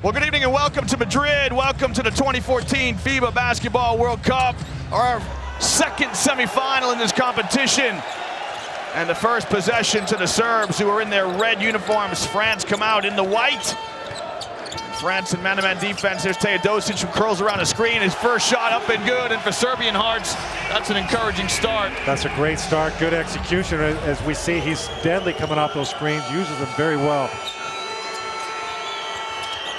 Well, good evening and welcome to Madrid. Welcome to the 2014 FIBA Basketball World Cup, our second semifinal in this competition. And the first possession to the Serbs, who are in their red uniforms. France come out in the white. France in man-to-man defense. There's Teodosic, who curls around the screen. His first shot up and good. And for Serbian hearts, that's an encouraging start. That's a great start. Good execution. As we see, he's deadly coming off those screens. Uses them very well.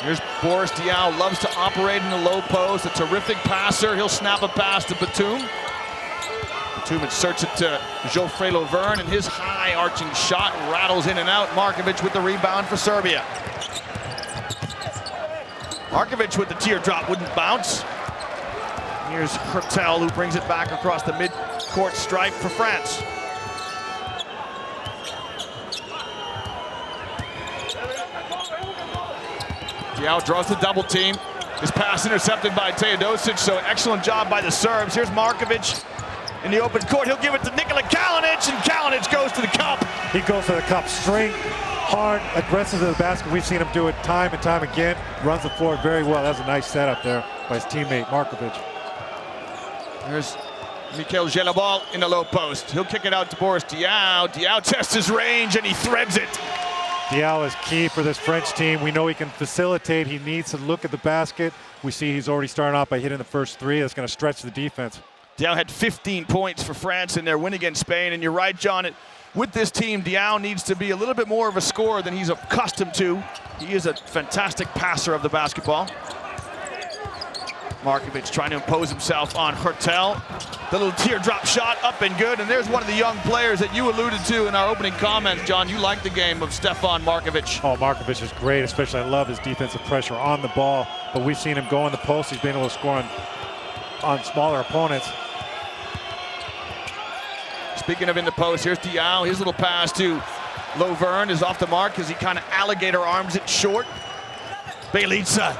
Here's Boris Diaw, loves to operate in the low post. A terrific passer. He'll snap a pass to Batum. Batum inserts it to Geoffrey Lauvergne, and his high arching shot rattles in and out. Markovic with the rebound for Serbia. Markovic with the teardrop, wouldn't bounce. Here's Hertel, who brings it back across the mid-court stripe for France. Diaw draws the double team. His pass intercepted by Teodosic, so excellent job by the Serbs. Here's Markovic in the open court. He'll give it to Nikola Kalinic, and Kalinic goes to the cup. He goes to the cup straight, hard, aggressive to the basket. We've seen him do it time and time again. Runs the floor very well. That's a nice setup there by his teammate, Markovic. There's Mikhail Jelabal in the low post. He'll kick it out to Boris Diaw. Diaw tests his range, and he threads it. Diaw is key for this French team. We know he can facilitate. He needs to look at the basket. We see he's already starting off by hitting the first three. That's going to stretch the defense. Diaw had 15 points for France in their win against Spain. And you're right, John, with this team, Diaw needs to be a little bit more of a scorer than he's accustomed to. He is a fantastic passer of the basketball. Markovic trying to impose himself on Hertel. The little teardrop shot up and good. And there's one of the young players that you alluded to in our opening comments, John. You like the game of Stefan Markovic. Oh, Markovic is great, especially I love his defensive pressure on the ball. But we've seen him go in the post. He's been able to score on smaller opponents. Speaking of in the post, here's Diaw. His little pass to Lauvergne is off the mark as he kind of alligator arms it short. Bjelica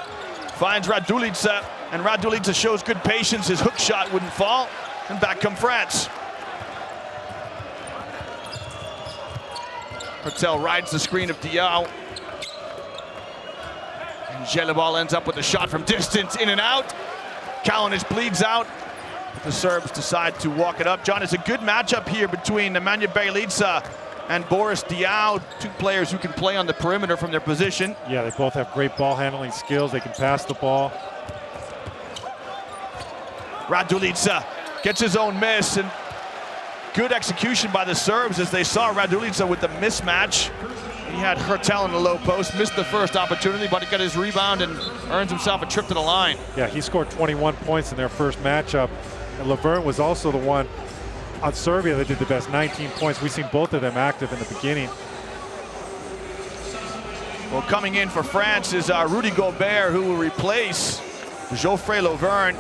finds Radulica, and Radulica shows good patience. His hook shot wouldn't fall, and back come France. Hertel rides the screen of Diaw. And Jelabal ends up with a shot from distance, in and out. Kalinic bleeds out. The Serbs decide to walk it up. John, it's a good matchup here between Nemanja Bjelica and Boris Diaw, two players who can play on the perimeter from their position. Yeah, they both have great ball handling skills. They can pass the ball. Radulica gets his own miss, and good execution by the Serbs as they saw Radulica with the mismatch. He had Hertel in the low post, missed the first opportunity, but he got his rebound and earns himself a trip to the line. Yeah, he scored 21 points in their first matchup. And Lauvergne was also the one on Serbia that did the best, 19 points. We've seen both of them active in the beginning. Well, coming in for France is Rudy Gobert, who will replace Geoffrey Lauvergne.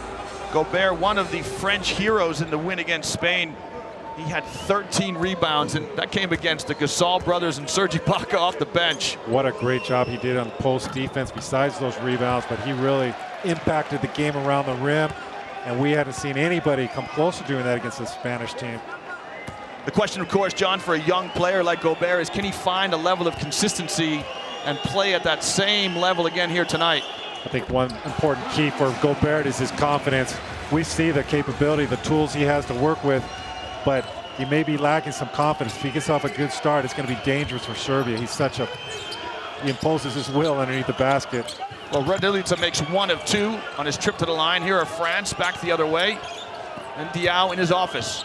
Gobert, one of the French heroes in the win against Spain. He had 13 rebounds, and that came against the Gasol brothers and Serge Ibaka off the bench. What a great job he did on post defense besides those rebounds, but he really impacted the game around the rim, and we hadn't seen anybody come close to doing that against the Spanish team. The question, of course, John, for a young player like Gobert is, can he find a level of consistency and play at that same level again here tonight? I think one important key for Gobert is his confidence. We see the capability, the tools he has to work with, but he may be lacking some confidence. If he gets off a good start, it's going to be dangerous for Serbia. He imposes his will underneath the basket. Well, Radulica makes one of two on his trip to the line. Here are France back the other way, and Diaw in his office.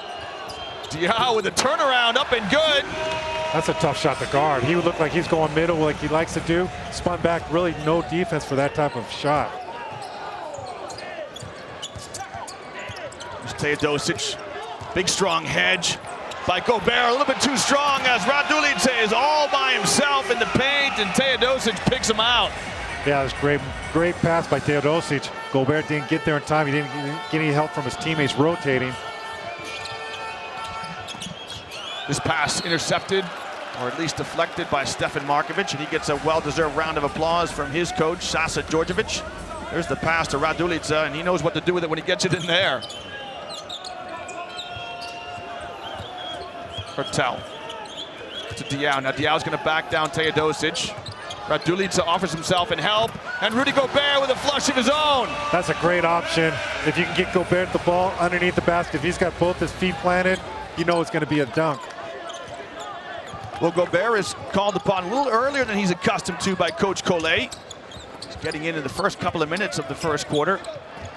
Diaw with a turnaround up and good. That's a tough shot to guard. He would look like he's going middle like he likes to do. Spun back, really no defense for that type of shot. There's Teodosic. Big strong hedge by Gobert, a little bit too strong as Radulica is all by himself in the paint, and Teodosic picks him out. Yeah, it was great pass by Teodosic. Gobert didn't get there in time. He didn't get any help from his teammates rotating. This pass intercepted, or at least deflected, by Stefan Markovic, and he gets a well-deserved round of applause from his coach, Sasa Djordjevic. There's the pass to Radulica, and he knows what to do with it when he gets it in there. Hertel to Diaw. Now Diaw's going to back down Teodosic. Radulica offers himself in help, and Rudy Gobert with a flush of his own. That's a great option. If you can get Gobert the ball underneath the basket, if he's got both his feet planted, you know it's going to be a dunk. Well, Gobert is called upon a little earlier than he's accustomed to by Coach Collet. He's getting in the first couple of minutes of the first quarter.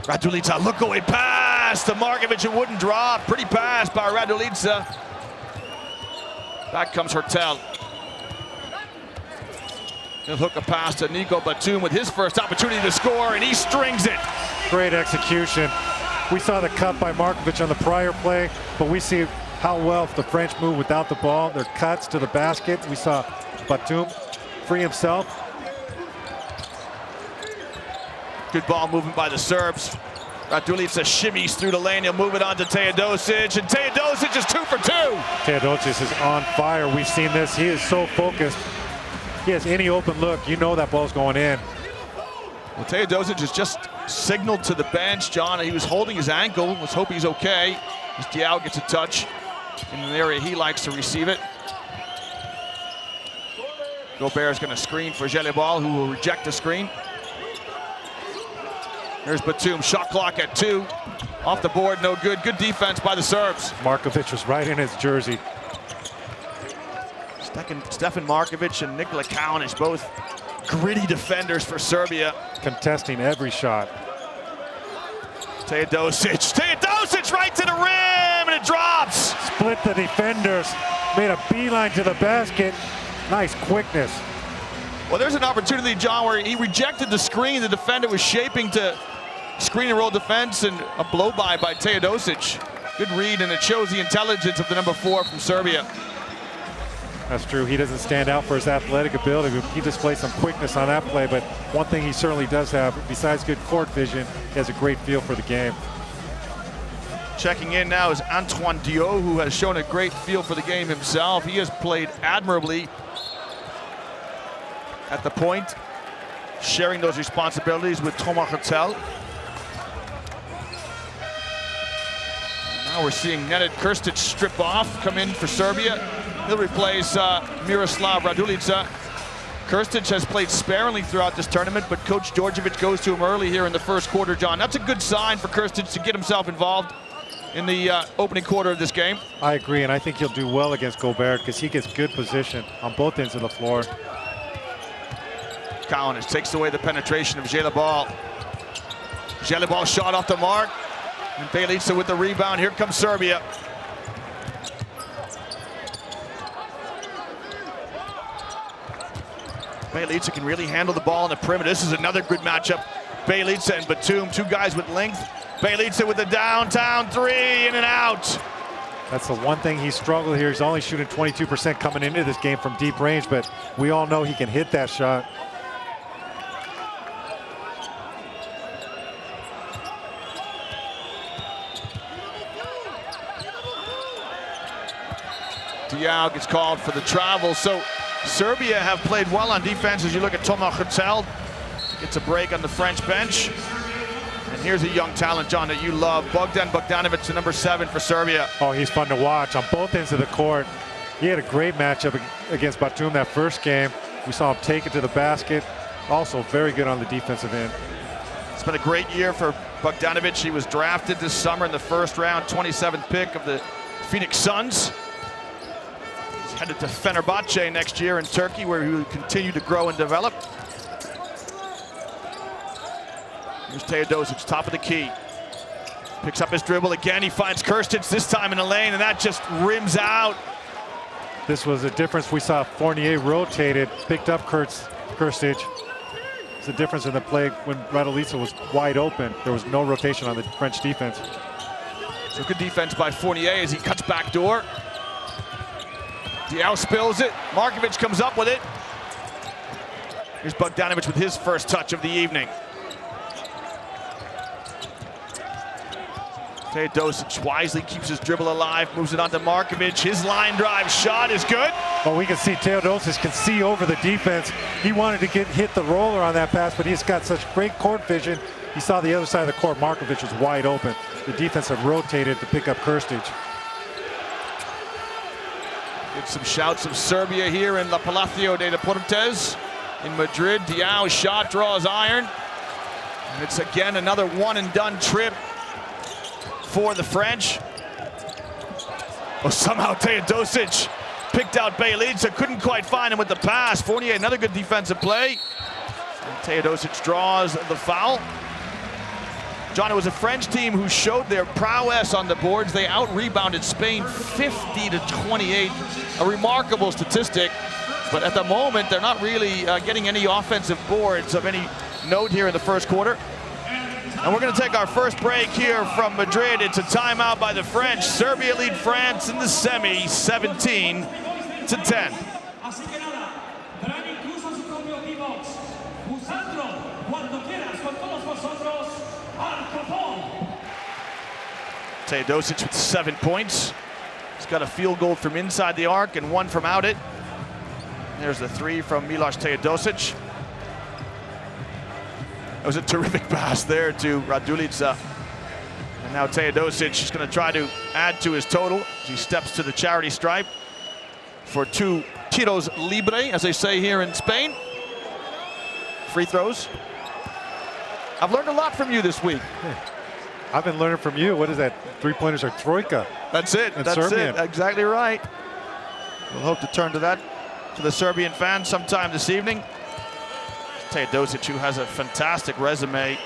Radulica, look away pass to Markovic, it wouldn't drop. Pretty pass by Radulica. Back comes Hertel. He'll hook a pass to Nico Batum with his first opportunity to score, and he strings it. Great execution. We saw the cut by Markovic on the prior play, but we see how well the French move without the ball. Their cuts to the basket. We saw Batum free himself. Good ball movement by the Serbs. Radulica shimmies through the lane. He'll move it on to Teodosic, and Teodosic is 2 for 2. Teodosic is on fire. We've seen this. He is so focused. He has any open look, you know that ball's going in. Well, Teodosic has just signaled to the bench, John. He was holding his ankle. Let's hope he's okay. As Diao gets a touch in an area he likes to receive it. Gobert is going to screen for Gelebal, who will reject the screen. Here's Batum, shot clock at 2. Off the board, no good. Good defense by the Serbs. Markovic was right in his jersey. Stefan Markovic and Nikola Kalinic, both gritty defenders for Serbia. Contesting every shot. Teodosic right to the rim, and it drops. Split the defenders, made a beeline to the basket. Nice quickness. Well, there's an opportunity, John, where he rejected the screen. The defender was shaping to screen and roll defense, and a blow-by Teodosic. Good read, and it shows the intelligence of the number 4 from Serbia. That's true. He doesn't stand out for his athletic ability. He displays some quickness on that play, but one thing he certainly does have, besides good court vision, he has a great feel for the game. Checking in now is Antoine Diot, who has shown a great feel for the game himself. He has played admirably at the point, sharing those responsibilities with Thomas Hertel. Now we're seeing Nenad Krstić strip off, come in for Serbia. He'll replace Miroslav Radulica. Krstić has played sparingly throughout this tournament, but Coach Djordjevic goes to him early here in the first quarter, John. That's a good sign for Krstić to get himself involved in the opening quarter of this game. I agree, and I think he'll do well against Gobert because he gets good position on both ends of the floor. Kalinic takes away the penetration of Gelebal. Gelebal shot off the mark, and Bjelica with the rebound. Here comes Serbia. Bjelica can really handle the ball on the perimeter. This is another good matchup. Bjelica and Batum, 2 guys with length. Bjelica with the downtown 3, in and out. That's the one thing he struggled here. He's only shooting 22% coming into this game from deep range, but we all know he can hit that shot. Diao gets called for the travel. So Serbia have played well on defense. As you look at Thomas Hertel, gets a break on the French bench. And here's a young talent, John, that you love. Bogdan Bogdanovic, the number 7 for Serbia. Oh, he's fun to watch on both ends of the court. He had a great matchup against Batum that first game. We saw him take it to the basket. Also very good on the defensive end. It's been a great year for Bogdanovic. He was drafted this summer in the first round, 27th pick of the Phoenix Suns. He's headed to Fenerbahce next year in Turkey, where he will continue to grow and develop. Here's Teodosic, top of the key. Picks up his dribble again. He finds Krstić, this time in the lane, and that just rims out. This was a difference. We saw Fournier rotated, picked up Krstić. It's the difference in the play when Radulica was wide open. There was no rotation on the French defense. So good defense by Fournier as he cuts back door. Diao spills it. Markovic comes up with it. Here's Bogdanovic with his first touch of the evening. Teodosic wisely keeps his dribble alive, moves it on to Markovic. His line drive shot is good. Well, we can see Teodosic can see over the defense. He wanted to hit the roller on that pass, but he's got such great court vision. He saw the other side of the court. Markovic was wide open. The defense have rotated to pick up Krstić. Get some shouts of Serbia here in La Palacio de Deportes in Madrid. Diaw's shot draws iron. And it's again another one-and-done trip for the French. Oh, somehow Teodosic picked out Bjelica, couldn't quite find him with the pass. Fournier, another good defensive play. And Teodosic draws the foul. John, it was a French team who showed their prowess on the boards. They out-rebounded Spain 50-28, a remarkable statistic. But at the moment, they're not really getting any offensive boards of any note here in the first quarter. And we're going to take our first break here from Madrid. It's a timeout by the French. Serbia lead France in the semi, 17-10. Teodosic with 7 points. He's got a field goal from inside the arc and one from out it. There's the three from Milos Teodosic. That was a terrific pass there to Radulica. And now Teodosic is going to try to add to his total as he steps to the charity stripe for 2 tiros libre, as they say here in Spain. Free throws. I've learned a lot from you this week. I've been learning from you. What is that? Three-pointers are troika. That's it. That's Serbian. It. Exactly right. We'll hope to turn to that for the Serbian fans sometime this evening. Teodosic, who has a fantastic resume.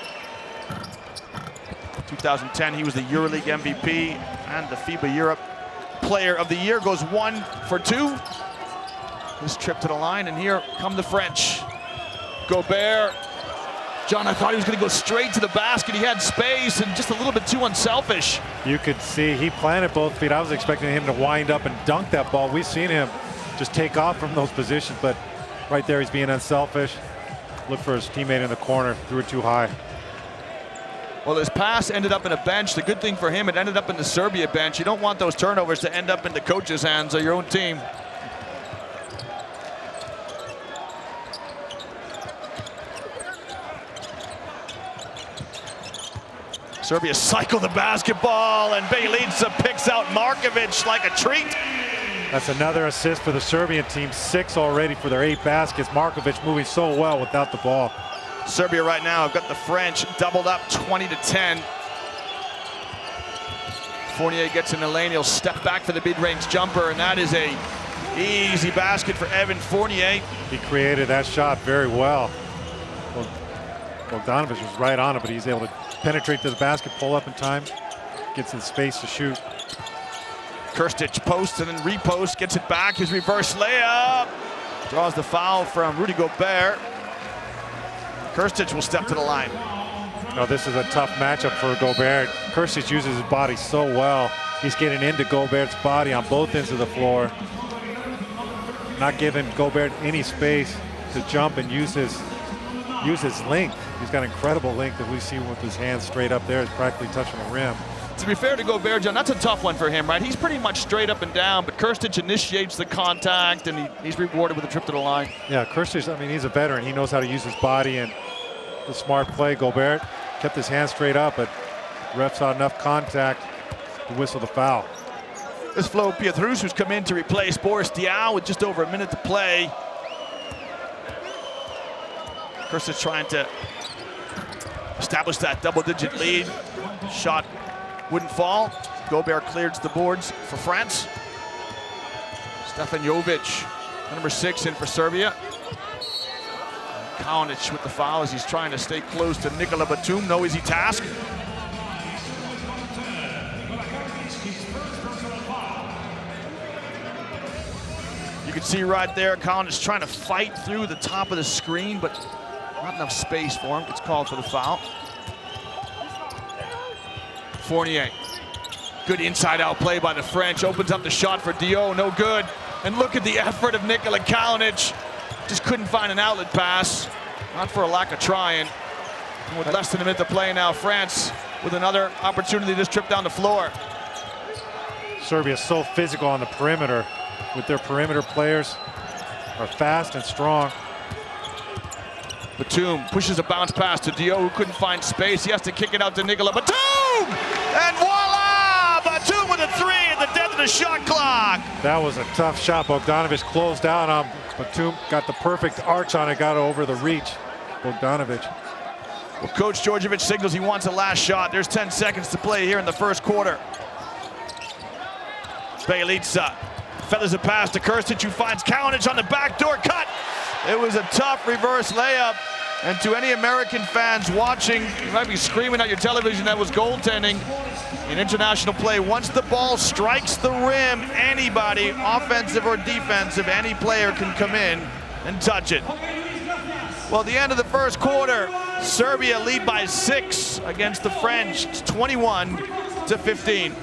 2010, he was the EuroLeague MVP and the FIBA Europe Player of the Year. Goes 1 for 2. This trip to the line, and here come the French. Gobert. John, I thought he was going to go straight to the basket. He had space and just a little bit too unselfish. You could see he planted both feet. I was expecting him to wind up and dunk that ball. We've seen him just take off from those positions, but right there he's being unselfish. Look for his teammate in the corner, threw it too high. Well, his pass ended up in a bench. The good thing for him, it ended up in the Serbia bench. You don't want those turnovers to end up in the coach's hands or your own team. Serbia cycle the basketball, and Bjelica picks out Markovic like a treat. That's another assist for the Serbian team. 6 already for their 8 baskets. Markovic moving so well without the ball. Serbia right now have got the French doubled up 20-10. Fournier gets in the lane. He'll step back for the mid-range jumper, and that is a easy basket for Evan Fournier. He created that shot very well. Bogdanovic was right on it, but he's able to penetrate to the basket, pull up in time, gets in space to shoot. Krstic posts and then reposts, gets it back. His reverse layup. Draws the foul from Rudy Gobert. Krstic will step to the line. No, this is a tough matchup for Gobert. Krstic uses his body so well. He's getting into Gobert's body on both ends of the floor. Not giving Gobert any space to jump and use his length. He's got incredible length that we see with his hands straight up there. He's practically touching the rim. To be fair to Gobert, John, that's a tough one for him, right? He's pretty much straight up and down, but Krstic initiates the contact, and he's rewarded with a trip to the line. Yeah, Krstic, I mean, he's a veteran. He knows how to use his body, and the smart play. Gobert kept his hands straight up, but ref saw enough contact to whistle the foul. This Flo Pietrus, who's come in to replace Boris Diaw with just over a minute to play. Krstic trying to establish that double-digit lead. Shot wouldn't fall. Gobert clears the boards for France. Stefan Jovic, number 6, in for Serbia. Kalinic with the foul as he's trying to stay close to Nikola Batum. No easy task. You can see right there, Kalinic trying to fight through the top of the screen, but not enough space for him. Gets called for the foul. Fournier. Good inside-out play by the French. Opens up the shot for Diaw. No good. And look at the effort of Nikola Kalinic. Just couldn't find an outlet pass. Not for a lack of trying. And with less than a minute to play now, France with another opportunity to just trip down the floor. Serbia is so physical on the perimeter. With their perimeter players are fast and strong. Batum pushes a bounce pass to Diaw, who couldn't find space. He has to kick it out to Nikola Batum! And voila! Batum with a three at the death of the shot clock. That was a tough shot. Bogdanovic closed down on Batum, got the perfect arch on it, got it over the reach. Bogdanovic. Well, Coach Djordjevic signals he wants a last shot. There's 10 seconds to play here in the first quarter. Bjelica feathers a pass to Krstić, who finds Kalinic on the backdoor cut. It was a tough reverse layup. And to any American fans watching, you might be screaming at your television that was goaltending in international play. Once the ball strikes the rim, anybody, offensive or defensive, any player can come in and touch it. Well, at the end of the first quarter, Serbia lead by 6 against the French. It's 21-15.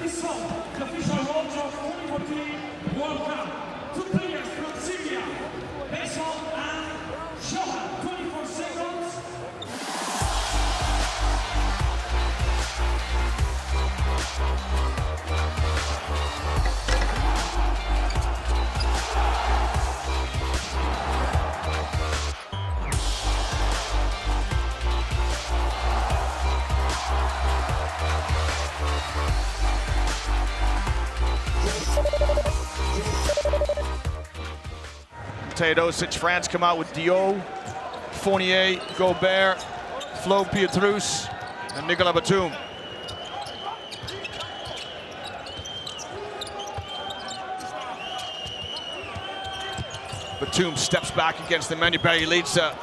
Teodosic, France come out with Diop, Fournier, Gobert, Flo Pietrus, and Nicolas Batum. Batum steps back against the man. Bjelica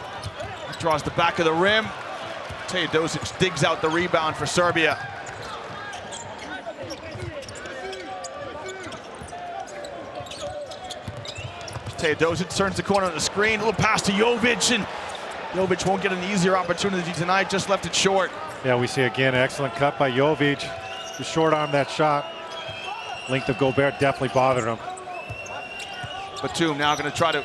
draws the back of the rim. Teodosic digs out the rebound for Serbia. Teodosic turns the corner on the screen, a little pass to Jovic, and Jovic won't get an easier opportunity tonight, just left it short. Yeah, we see again an excellent cut by Jovic. The short arm that shot. Length of Gobert definitely bothered him. Batum now going to try to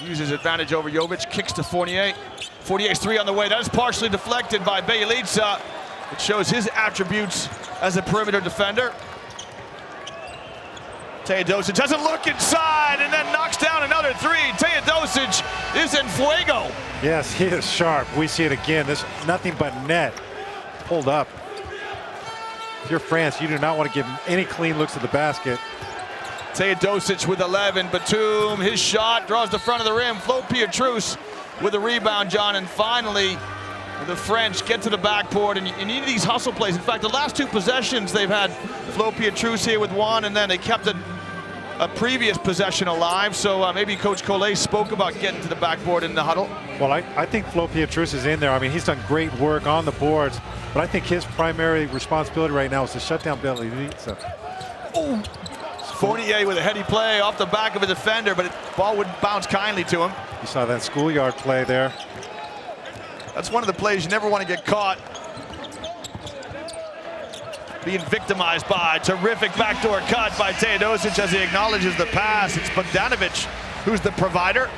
use his advantage over Jovic, kicks to Fournier. Fournier's three on the way, that is partially deflected by Bjelica. It shows his attributes as a perimeter defender. Teodosic doesn't look inside and then knocks down another three. Teodosic is in fuego. Yes, he is sharp. We see it again. This nothing but net pulled up. If you're France, you do not want to give him any clean looks at the basket. Teodosic with 11. Batum, his shot draws the front of the rim. Flo Pietrus with a rebound, John, and finally the French get to the backboard, and you need these hustle plays. In fact, the last two possessions they've had Flo Pietrus here with one, and then they kept a previous possession alive. So maybe Coach Collet spoke about getting to the backboard in the huddle. Well, I think Flo Pietrus is in there. I mean, he's done great work on the boards, but I think his primary responsibility right now is to shut down Bjelica. Oh, Fournier with a heady play off the back of a defender, but the ball wouldn't bounce kindly to him. You saw that schoolyard play there. That's one of the plays you never want to get caught being victimized by. Terrific backdoor cut by Teodosic as he acknowledges the pass. It's Bogdanovic who's the provider.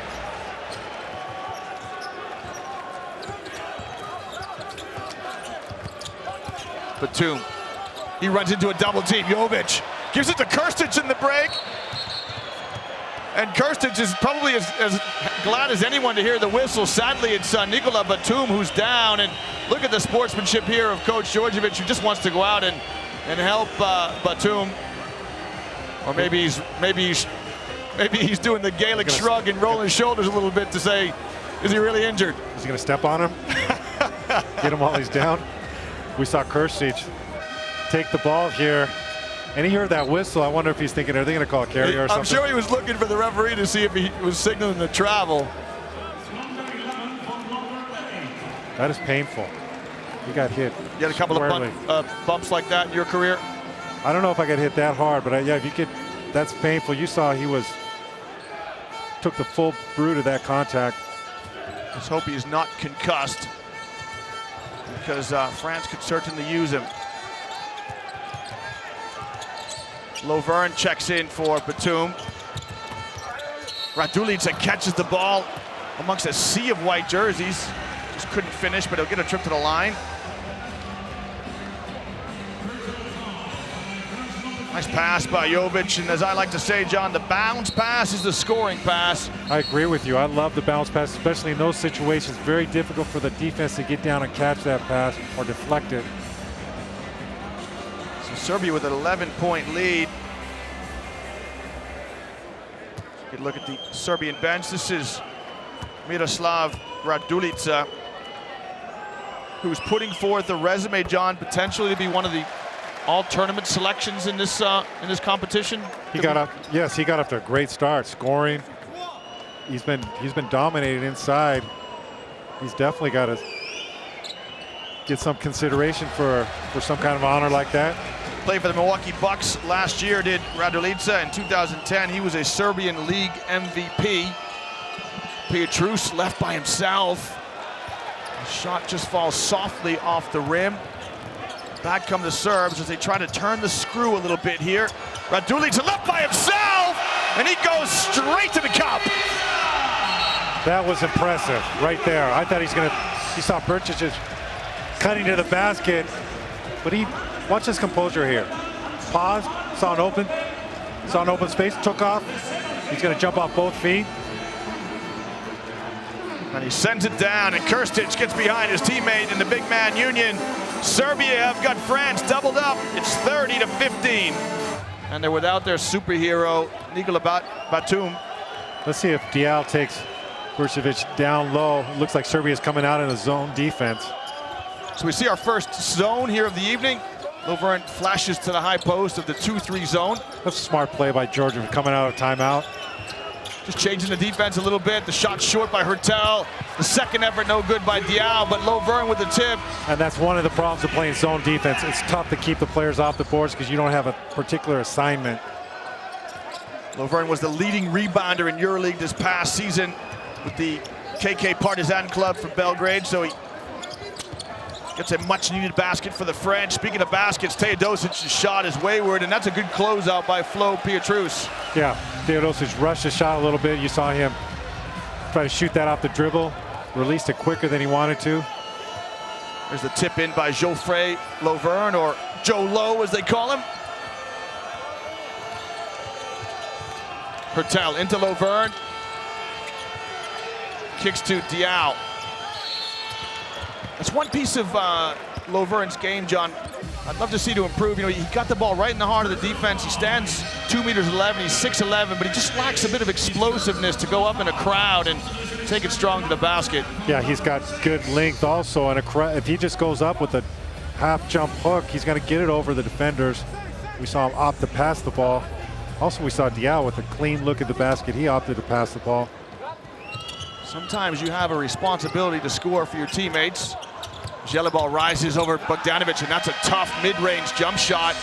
Batum, he runs into a double team. Jovic gives it to Krstić in the break. And Krstić is probably as glad as anyone to hear the whistle. Sadly, it's Nicolas Batum who's down. And look at the sportsmanship here of Coach Djordjevic, who just wants to go out and help Batum. Or maybe he's doing the Gaelic shrug and rolling his shoulders a little bit to say, is he really injured? Is he going to step on him? Get him while he's down? We saw Krstić take the ball here. And he heard that whistle. I wonder if he's thinking, are they going to call a carrier or something? I'm sure he was looking for the referee to see if he was signaling the travel. That is painful. He got hit. You had a couple of bumps like that in your career? I don't know if I got hit that hard, but yeah, if you get, that's painful. You saw he took the full brunt of that contact. Let's hope he's not concussed, because France could certainly use him. Lovern checks in for Batum. Radulica catches the ball amongst a sea of white jerseys. Just couldn't finish, but he'll get a trip to the line. Nice pass by Jovic, and as I like to say, John, the bounce pass is the scoring pass. I agree with you. I love the bounce pass, especially in those situations. Very difficult for the defense to get down and catch that pass or deflect it. So Serbia with an 11-point lead. Good look at the Serbian bench. This is Miroslav Radulica, who's putting forth a resume, John, potentially to be one of the all-tournament selections in this competition. He got off to a great start, scoring. He's been dominated inside. He's definitely got to get some consideration for some kind of honor like that. Played for the Milwaukee Bucks last year, did Radulica. In 2010, he was a Serbian League MVP. Pietrus left by himself. The shot just falls softly off the rim. Back come the Serbs as they try to turn the screw a little bit here. Radulica left by himself, and he goes straight to the cup. That was impressive right there. I thought he saw Burchich just cutting to the basket, but watch his composure here. Paused, saw an open space, took off. He's gonna jump off both feet. And he sends it down, and Krstić gets behind his teammate in the big man union. Serbia have got France doubled up. It's 30-15. And they're without their superhero, Nikola Batum. Let's see if Dial takes Burcevic down low. Looks like Serbia's coming out in a zone defense. So we see our first zone here of the evening. Lovern flashes to the high post of the 2-3 zone. That's a smart play by Georgia coming out of timeout. Just changing the defense a little bit. The shot short by Hertel. The second effort no good by Dial, but Lovern with the tip. And that's one of the problems of playing zone defense. It's tough to keep the players off the boards because you don't have a particular assignment. Lovern was the leading rebounder in EuroLeague this past season with the KK Partizan club from Belgrade, so he gets a much-needed basket for the French. Speaking of baskets, Teodosic's shot is wayward, and that's a good closeout by Flo Pietrus. Yeah, Teodosic rushed the shot a little bit. You saw him try to shoot that off the dribble, released it quicker than he wanted to. There's the tip in by Geoffrey Lovern, or Joe Low as they call him. Hertel into Lovern. Kicks to Dial. That's one piece of Lovern's game, John, I'd love to see to improve. You know, he got the ball right in the heart of the defense. He stands 2 meters 11, he's 6'11", but he just lacks a bit of explosiveness to go up in a crowd and take it strong to the basket. Yeah, he's got good length also, and if he just goes up with a half jump hook, he's going to get it over the defenders. We saw him opt to pass the ball. Also, we saw Dial with a clean look at the basket. He opted to pass the ball. Sometimes you have a responsibility to score for your teammates. Gelabal rises over Bogdanovic, and that's a tough mid-range jump shot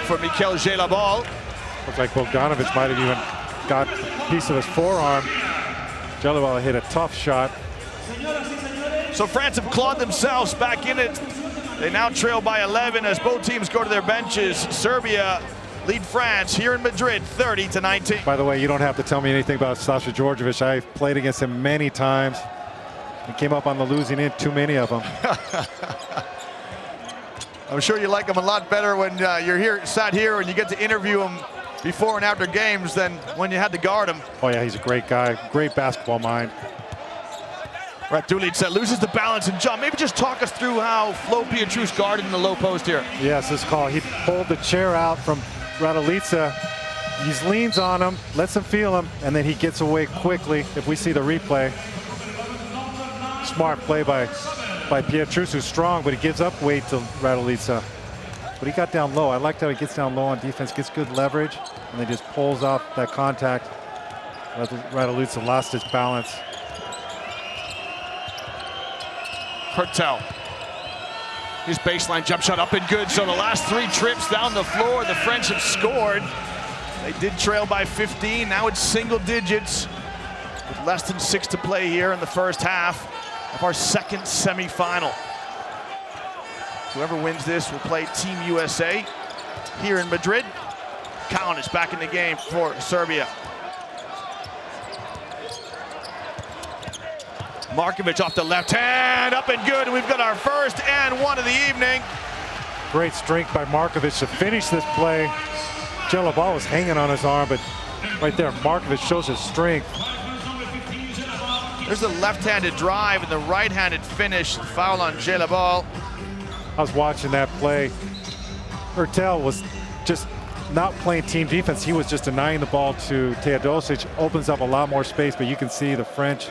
for Mikhail Gelabal. Looks like Bogdanovic might have even got a piece of his forearm. Gelabal hit a tough shot. So France have clawed themselves back in it. They now trail by 11 as both teams go to their benches. Serbia lead France here in Madrid 30-19. By the way, you don't have to tell me anything about Sasha Djordjevic. I've played against him many times. He came up on the losing end, too many of them. I'm sure you like him a lot better when you're sat here and you get to interview him before and after games than when you had to guard him. Oh yeah, he's a great guy, great basketball mind. Radulica loses the balance, and John, maybe just talk us through how Flo Pietrus guarded in the low post here. Yes, this call, he pulled the chair out from Radulica. He leans on him, lets him feel him, and then he gets away quickly. If we see the replay, smart play by Pietrus, who's strong, but he gives up weight to Radulica. But he got down low. I like how he gets down low on defense, gets good leverage, and then just pulls off that contact. Radulica lost his balance. Hertel. His baseline jump shot up and good. So the last 3 trips down the floor, the French have scored. They did trail by 15. Now it's single digits with less than 6 to play here in the first half of our second semifinal. Whoever wins this will play Team USA here in Madrid. Cowan is back in the game for Serbia. Markovic off the left hand, up and good, and we've got our first and one of the evening. Great strength by Markovic to finish this play. Gelabal was hanging on his arm, but right there, Markovic shows his strength. There's the left-handed drive and the right-handed finish. Foul on Gelabal. I was watching that play. Hurtel was just not playing team defense. He was just denying the ball to Teodosic. Opens up a lot more space, but you can see the French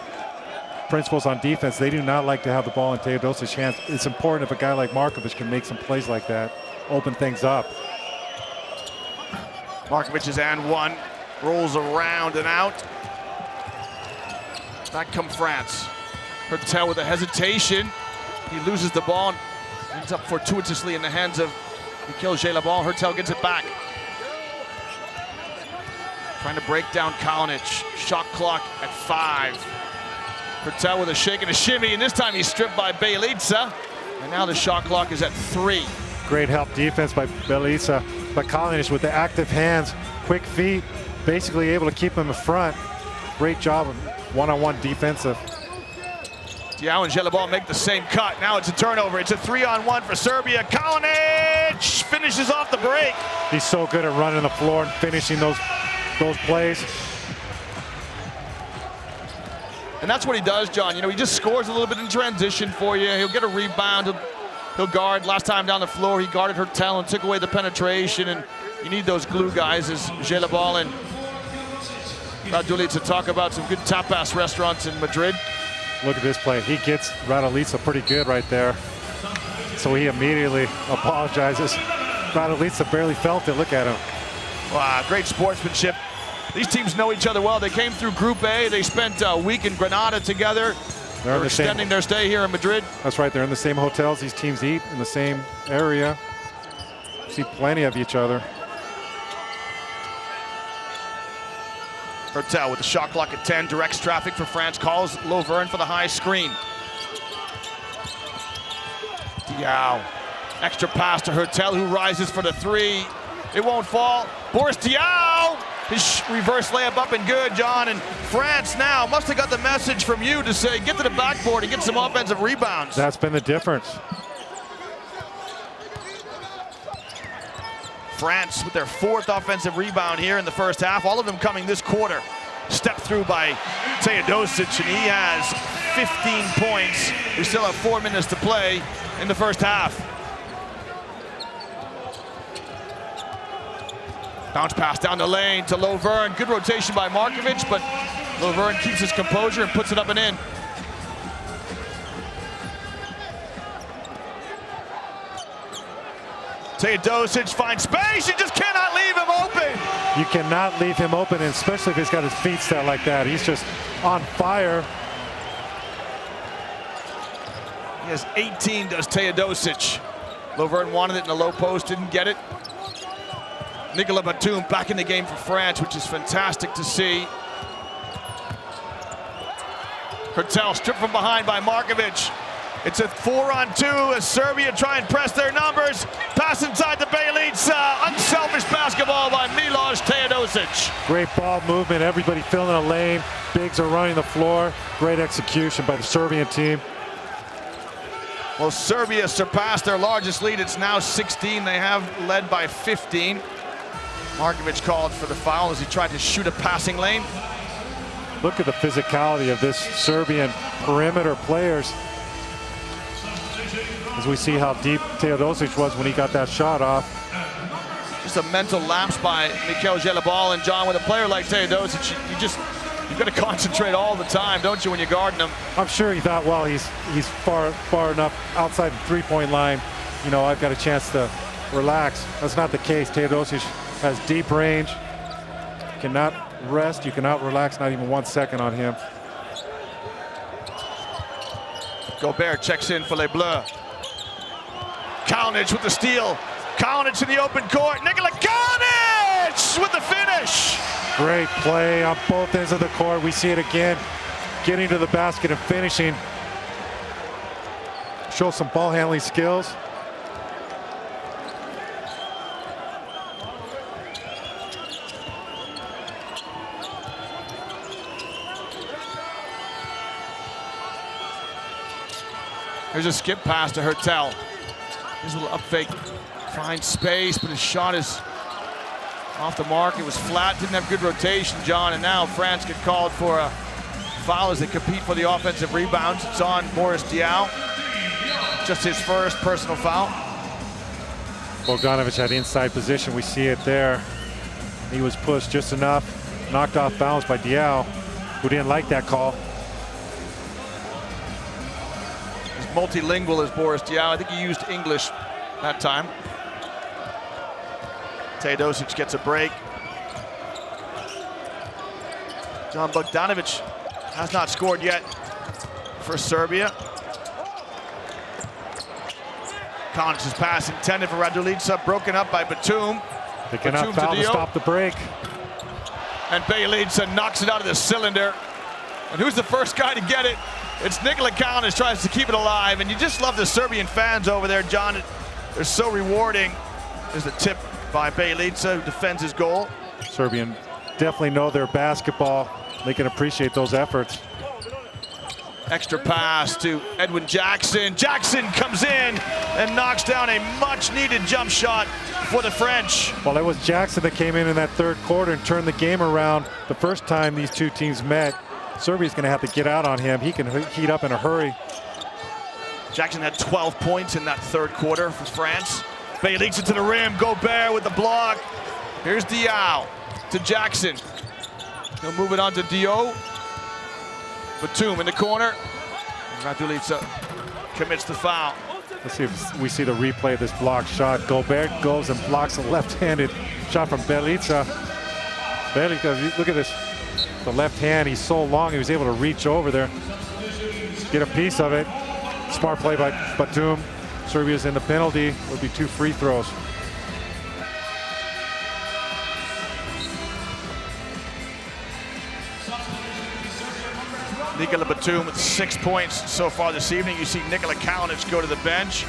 principles on defense. They do not like to have the ball in Teodosic's hands. It's important if a guy like Markovic can make some plays like that, open things up. Markovic is and one, rolls around and out. Back come France. Hurtel with a hesitation. He loses the ball and ends up fortuitously in the hands of Mikel Gelabal. Hurtel gets it back. Trying to break down Kalinic. Shot clock at 5. Hurtel with a shake and a shimmy, and this time he's stripped by Bjelica. And now the shot clock is at 3. Great help defense by Bjelica. But Kalinic with the active hands, quick feet, basically able to keep him in front. Great job of one-on-one defensive. Diao and Gelabal make the same cut. Now it's a turnover. It's a 3-on-1 for Serbia. Kalinic finishes off the break. He's so good at running the floor and finishing those plays. And that's what he does, John. You know, he just scores a little bit in transition for you. He'll get a rebound. He'll guard. Last time down the floor, he guarded Hurtel and took away the penetration. And you need those glue guys as Gelabal and Raduljic to talk about some good tapas restaurants in Madrid. Look at this play. He gets Raduljic pretty good right there. So he immediately apologizes. Raduljic barely felt it. Look at him. Wow, great sportsmanship. These teams know each other well. They came through Group A. They spent a week in Granada together. They're extending their stay here in Madrid. That's right. They're in the same hotels. These teams eat in the same area. See plenty of each other. Hurtel with the shot clock at 10. Directs traffic for France. Calls Lovern for the high screen. Diao. Extra pass to Hurtel, who rises for the 3. It won't fall. Boris Diao. His reverse layup up and good, John. And France now must have got the message from you to say, get to the backboard and get some offensive rebounds. That's been the difference. France with their 4th offensive rebound here in the first half. All of them coming this quarter. Stepped through by Teodosic, and he has 15 points. We still have 4 minutes to play in the first half. Bounce pass down the lane to Lovern. Good rotation by Markovic, but Lovern keeps his composure and puts it up and in. Teodosic finds space. You just cannot leave him open. You cannot leave him open, and especially if he's got his feet set like that. He's just on fire. He has 18, does Teodosic. Lovern wanted it in the low post, didn't get it. Nicolas Batum back in the game for France, which is fantastic to see. Hurtel stripped from behind by Markovic. It's a 4-on-2 as Serbia try and press their numbers. Pass inside the Bjelica. Unselfish basketball by Milos Teodosic. Great ball movement. Everybody filling a lane. Bigs are running the floor. Great execution by the Serbian team. Well, Serbia surpassed their largest lead. It's now 16. They have led by 15. Markovic called for the foul as he tried to shoot a passing lane. Look at the physicality of this Serbian perimeter players. As we see how deep Teodosic was when he got that shot off. Just a mental lapse by Mikel Gelabal. And John, with a player like Teodosic, you've got to concentrate all the time, don't you, when you're guarding him? I'm sure he thought, well, he's far enough outside the three-point line. You know, I've got a chance to relax. That's not the case. Teodosic has deep range. You cannot rest. You cannot relax, not even 1 second on him. Gobert checks in for Les Bleus. Kalinic with the steal. Kalinic in the open court. Nikola Kalinic with the finish. Great play on both ends of the court. We see it again. Getting to the basket and finishing. Show some ball handling skills. Here's a skip pass to Hurtel. Here's a little up fake. Finds space, but his shot is off the mark. It was flat, didn't have good rotation, John, and now France get called for a foul as they compete for the offensive rebounds. It's on Boris Diao. Just his first personal foul. Bogdanovic had inside position. We see it there. He was pushed just enough, knocked off balance by Diao, who didn't like that call. He's multilingual as Boris Diao. I think he used English that time. Teodosic gets a break. John Bogdanovic has not scored yet for Serbia. Konic's pass intended for Radulica, broken up by Batum. They cannot foul to stop the break. And Bjelica knocks it out of the cylinder. And who's the first guy to get it? It's Nikola Kalinic, tries to keep it alive. And you just love the Serbian fans over there, John. They're so rewarding. There's a tip by Bjelica, who defends his goal. Serbian definitely know their basketball. They can appreciate those efforts. Extra pass to Edwin Jackson. Jackson comes in and knocks down a much-needed jump shot for the French. Well, it was Jackson that came in that third quarter and turned the game around. The first time these two teams met, Serbia's going to have to get out on him. He can heat up in a hurry. Jackson had 12 points in that third quarter for France. Bjelica to the rim. Gobert with the block. Here's Diao to Jackson. He'll move it on to Dio. Batum in the corner. Radulica commits the foul. Let's see if we see the replay of this block shot. Gobert goes and blocks a left-handed shot from Bjelica. Bjelica, look at this. The left hand, he's so long, he was able to reach over there, get a piece of it. Smart play by Batum. Serbia's in the penalty. Will be 2 free throws. Nikola Batum with 6 points so far this evening. You see Nikola Kalinic go to the bench.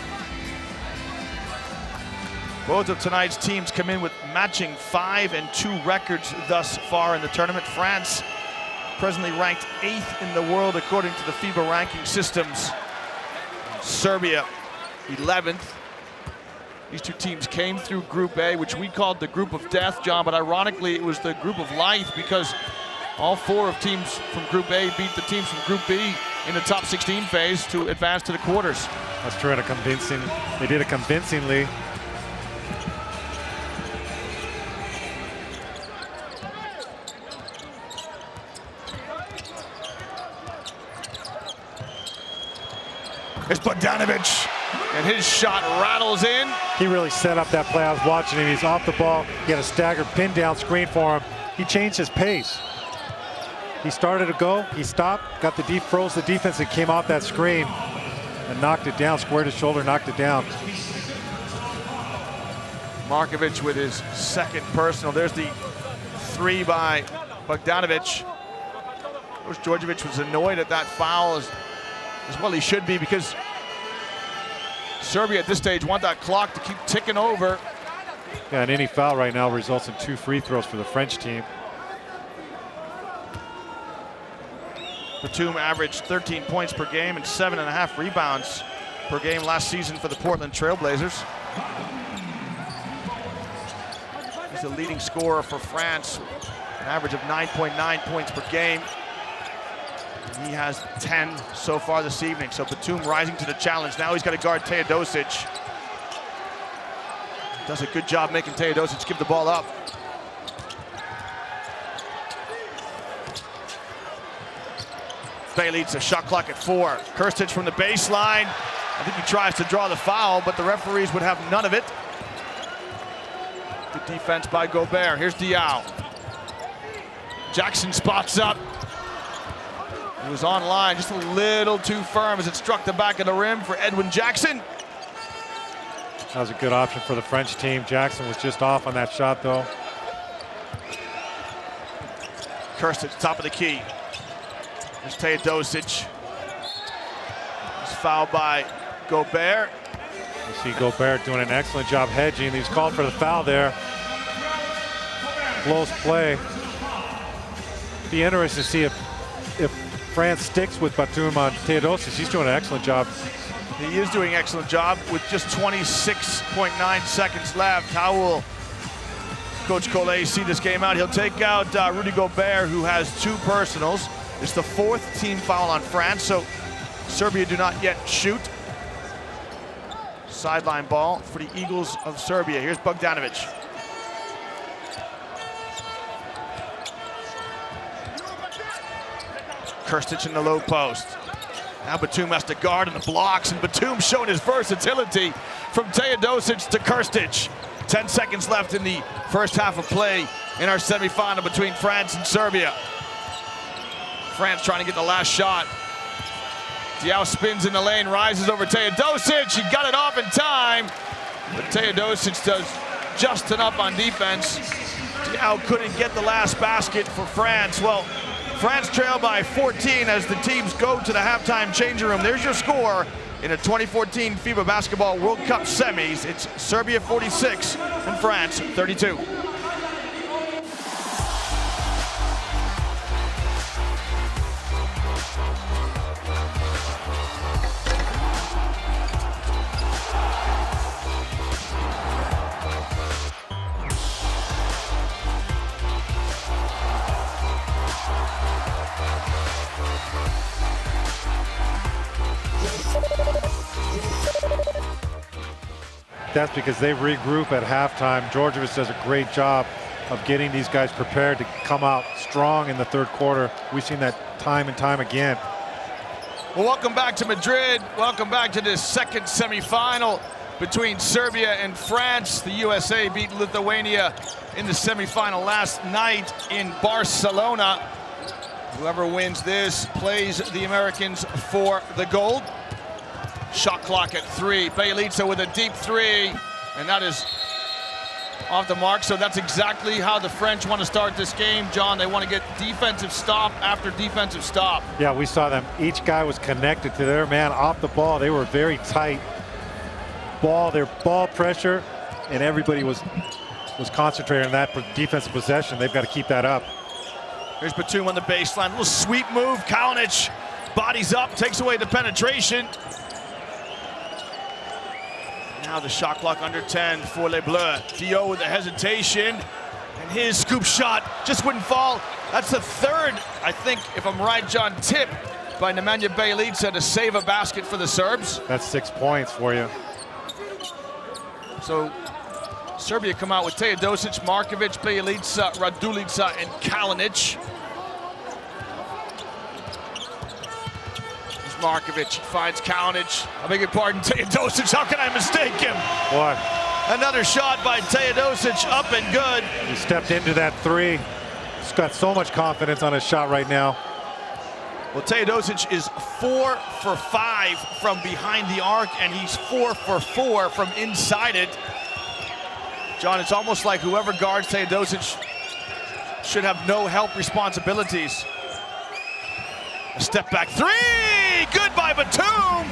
Both of tonight's teams come in with matching 5-2 records thus far in the tournament. France presently ranked 8th in the world according to the FIBA ranking systems. Serbia 11th. These two teams came through Group A, which we called the group of death, John, but ironically it was the group of life because all 4 of teams from Group A beat the teams from Group B in the top 16 phase to advance to the quarters. That's true, they did it convincingly. It's Bogdanovic, and his shot rattles in. He really set up that play. I was watching him. He's off the ball. He had a staggered pin down screen for him. He changed his pace. He started to go, he stopped, got froze the defense and came off that screen and knocked it down, squared his shoulder, knocked it down. Markovic with his second personal. There's the 3 by Bogdanovic. Coach Djordjevic was annoyed at that foul as well he should be, because Serbia at this stage want that clock to keep ticking over. Yeah, and any foul right now results in 2 free throws for the French team. Batum averaged 13 points per game and 7.5 rebounds per game last season for the Portland Trailblazers. He's the leading scorer for France, an average of 9.9 points per game. He has 10 so far this evening. So Batum rising to the challenge. Now he's got to guard Teodosic. Does a good job making Teodosic give the ball up. Bjelica, shot clock at 4. Krstić from the baseline. I think he tries to draw the foul, but the referees would have none of it. Good defense by Gobert. Here's Diao. Jackson spots up. He was on line just a little too firm as it struck the back of the rim for Edwin Jackson. That was a good option for the French team. Jackson was just off on that shot, though. Krstić, top of the key. There's Teodosic. He's fouled by Gobert. You see Gobert doing an excellent job hedging. He's called for the foul there. Close play. Be interesting to see if France sticks with Batum on Teodosic. He's doing an excellent job. He is doing an excellent job with just 26.9 seconds left. How will Coach Collet see this game out? He'll take out Rudy Gobert, who has 2 personals. It's the 4th team foul on France, so Serbia do not yet shoot. sideline ball for the Eagles of Serbia. Here's Bogdanovic. Krstic in the low post. Now Batum has to guard in the blocks, and Batum showing his versatility from Teodosic to Krstic. 10 seconds left in the first half of play in our semifinal between France and Serbia. France trying to get the last shot. Diao spins in the lane, rises over Teodosic. He got it off in time, but Teodosic does just enough on defense. Diao couldn't get the last basket for France. Well, France trail by 14 as the teams go to the halftime changing room. There's your score in the 2014 FIBA Basketball World Cup semis. It's Serbia 46 and France 32. That's because they regroup at halftime. Djordjevic does a great job of getting these guys prepared to come out strong in the third quarter. We've seen that time and time again. Well, welcome back to Madrid. Welcome back to this second semifinal between Serbia and France. The USA beat Lithuania in the semifinal last night in Barcelona. Whoever wins this plays the Americans for the gold. Shot clock at 3. Bjelica with a deep 3, and that is off the mark. So that's exactly how the French want to start this game, John. They want to get defensive stop after defensive stop. Yeah, we saw them. Each guy was connected to their man off the ball. They were very tight. Their ball pressure, and everybody was concentrated on that defensive possession. They've got to keep that up. Here's Batum on the baseline. Little sweep move. Kalinic bodies up, takes away the penetration. Now the shot clock under 10 for Les Bleus. Dio with the hesitation, and his scoop shot just wouldn't fall. That's the third, I think, if I'm right, John, tip by Nemanja Bjelica to save a basket for the Serbs. That's 6 points for you. So Serbia come out with Teodosic, Markovic, Bjelica, Radulica, and Kalinic. Markovic finds Kalinic. I beg your pardon, Teodosic. How can I mistake him? Boy. Another shot by Teodosic, up and good. He stepped into that 3. He's got so much confidence on his shot right now. Well, Teodosic is 4 for 5 from behind the arc, and he's 4 for 4 from inside it. John, it's almost like whoever guards Teodosic should have no help responsibilities. A step back 3, good by Batum.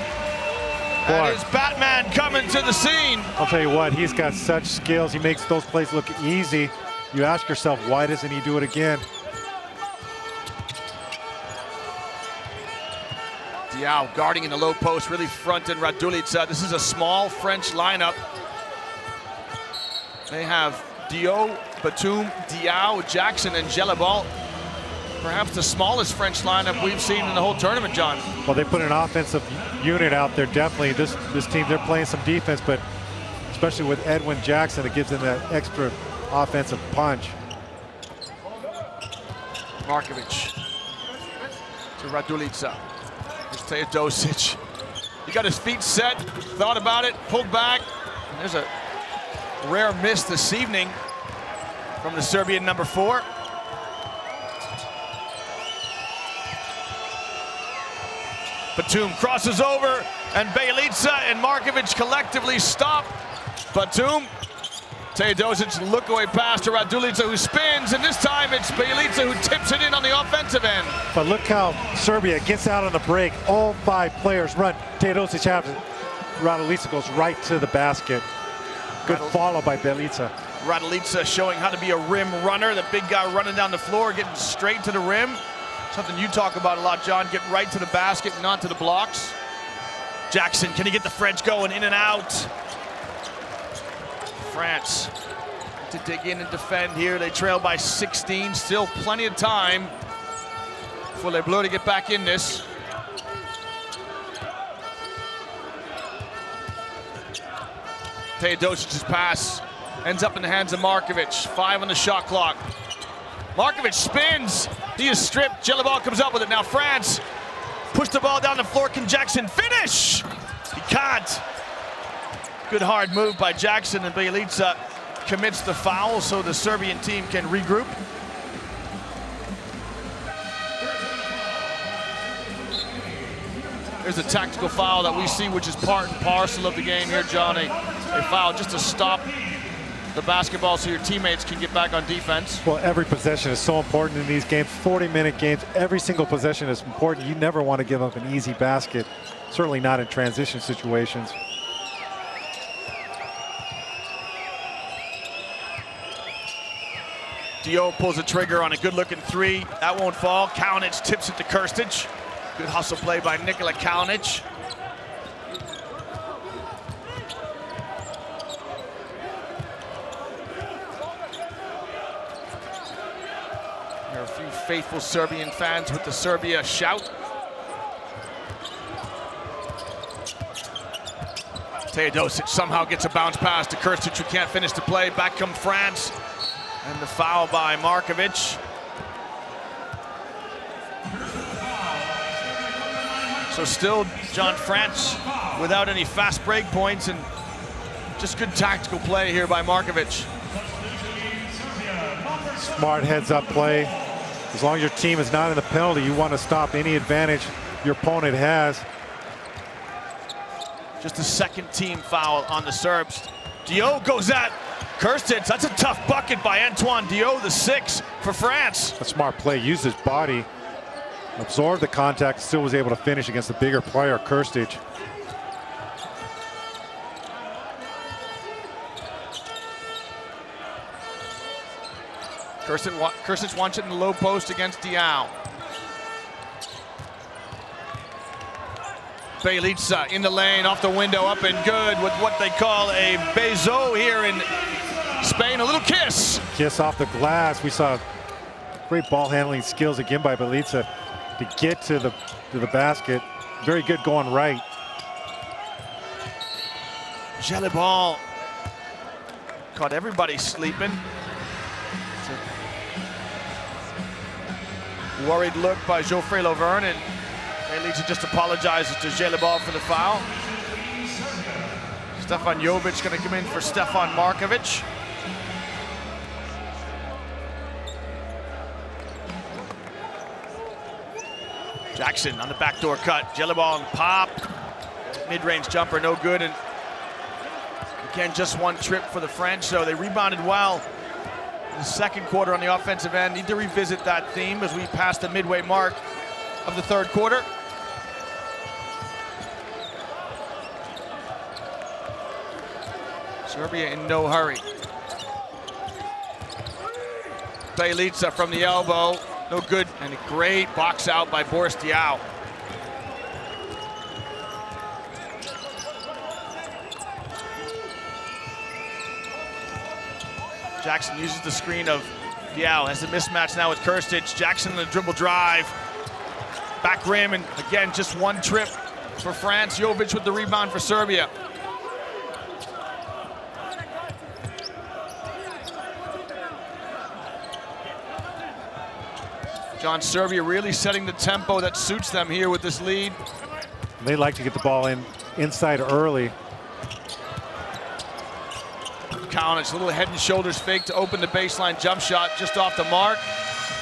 And his Batman coming to the scene. I'll tell you what, he's got such skills. He makes those plays look easy. You ask yourself, why doesn't he do it again? Diao guarding in the low post, really fronting Radulica. This is a small French lineup. They have Dio, Batum, Diao, Jackson, and Gelabal. Perhaps the smallest French lineup we've seen in the whole tournament, John. Well, they put an offensive unit out there, definitely. This team, they're playing some defense, but especially with Edwin Jackson, it gives them that extra offensive punch. Markovic to Radulica. Here's Teodosic. He got his feet set, thought about it, pulled back. And there's a rare miss this evening from the Serbian number 4. Batum crosses over, and Bjelica and Markovic collectively stop Batum. Teodosic look away pass to Radulica, who spins, and this time it's Bjelica who tips it in on the offensive end. But look how Serbia gets out on the break. All 5 players run. Teodosic has it. Radulica goes right to the basket. Good follow by Bjelica. Radulica showing how to be a rim runner. The big guy running down the floor, getting straight to the rim. Something you talk about a lot, John. Get right to the basket, not to the blocks. Jackson, can he get the French going in and out? France to dig in and defend here. They trail by 16. Still plenty of time for Les Bleus to get back in this. Teodosic's pass ends up in the hands of Markovic. 5 on the shot clock. Markovic spins. He is stripped. Jelibal comes up with it. Now France push the ball down the floor. Can Jackson finish? He can't. Good hard move by Jackson, and Bjelica commits the foul so the Serbian team can regroup. There's a tactical foul that we see, which is part and parcel of the game here, Johnny. A foul just to stop the basketball so your teammates can get back on defense. Well, every possession is so important in these games, 40-minute games. Every single possession is important. You never want to give up an easy basket, certainly not in transition situations. Dio pulls the trigger on a good-looking three. That won't fall. Kalinic tips it to Krstic. Good hustle play by Nikola Kalinic. There are a few faithful Serbian fans with the Serbia shout. Teodosic somehow gets a bounce pass to Krstic, who can't finish the play. Back come France. And the foul by Markovic. So still, John, France without any fast break points, and just good tactical play here by Markovic. Smart heads-up play. As long as your team is not in the penalty, you want to stop any advantage your opponent has. Just a second team foul on the Serbs. Dio goes at Krstic. That's a tough bucket by Antoine Dio, the 6 for France. A smart play, used his body, absorbed the contact, still was able to finish against the bigger player, Krstic. Krstic wants it in the low post against Diao. Bjelica in the lane, off the window, up and good with what they call a bezo here in Spain. A little kiss. Kiss off the glass. We saw great ball handling skills again by Bjelica to get to the basket. Very good going right. Jelibal caught everybody sleeping. Worried look by Geoffrey Lauvergne, and Bjelica just apologizes to Jelibal for the foul. Stefan Jovic going to come in for Stefan Markovic. Jackson on the backdoor cut. Jelibal and pop. Mid-range jumper, no good. And again, just one trip for the French, so they rebounded well in the second quarter on the offensive end. Need to revisit that theme as we pass the midway mark of the third quarter. Serbia in no hurry. Bjelica from the elbow, no good, and a great box out by Boris Diaw. Jackson uses the screen of Diaw, has a mismatch now with Krstic. Jackson in the dribble drive, back rim, and again, just one trip for France. Jovic with the rebound for Serbia. John, Serbia really setting the tempo that suits them here with this lead. They like to get the ball inside early. Kalinic, a little head and shoulders fake to open the baseline jump shot just off the mark.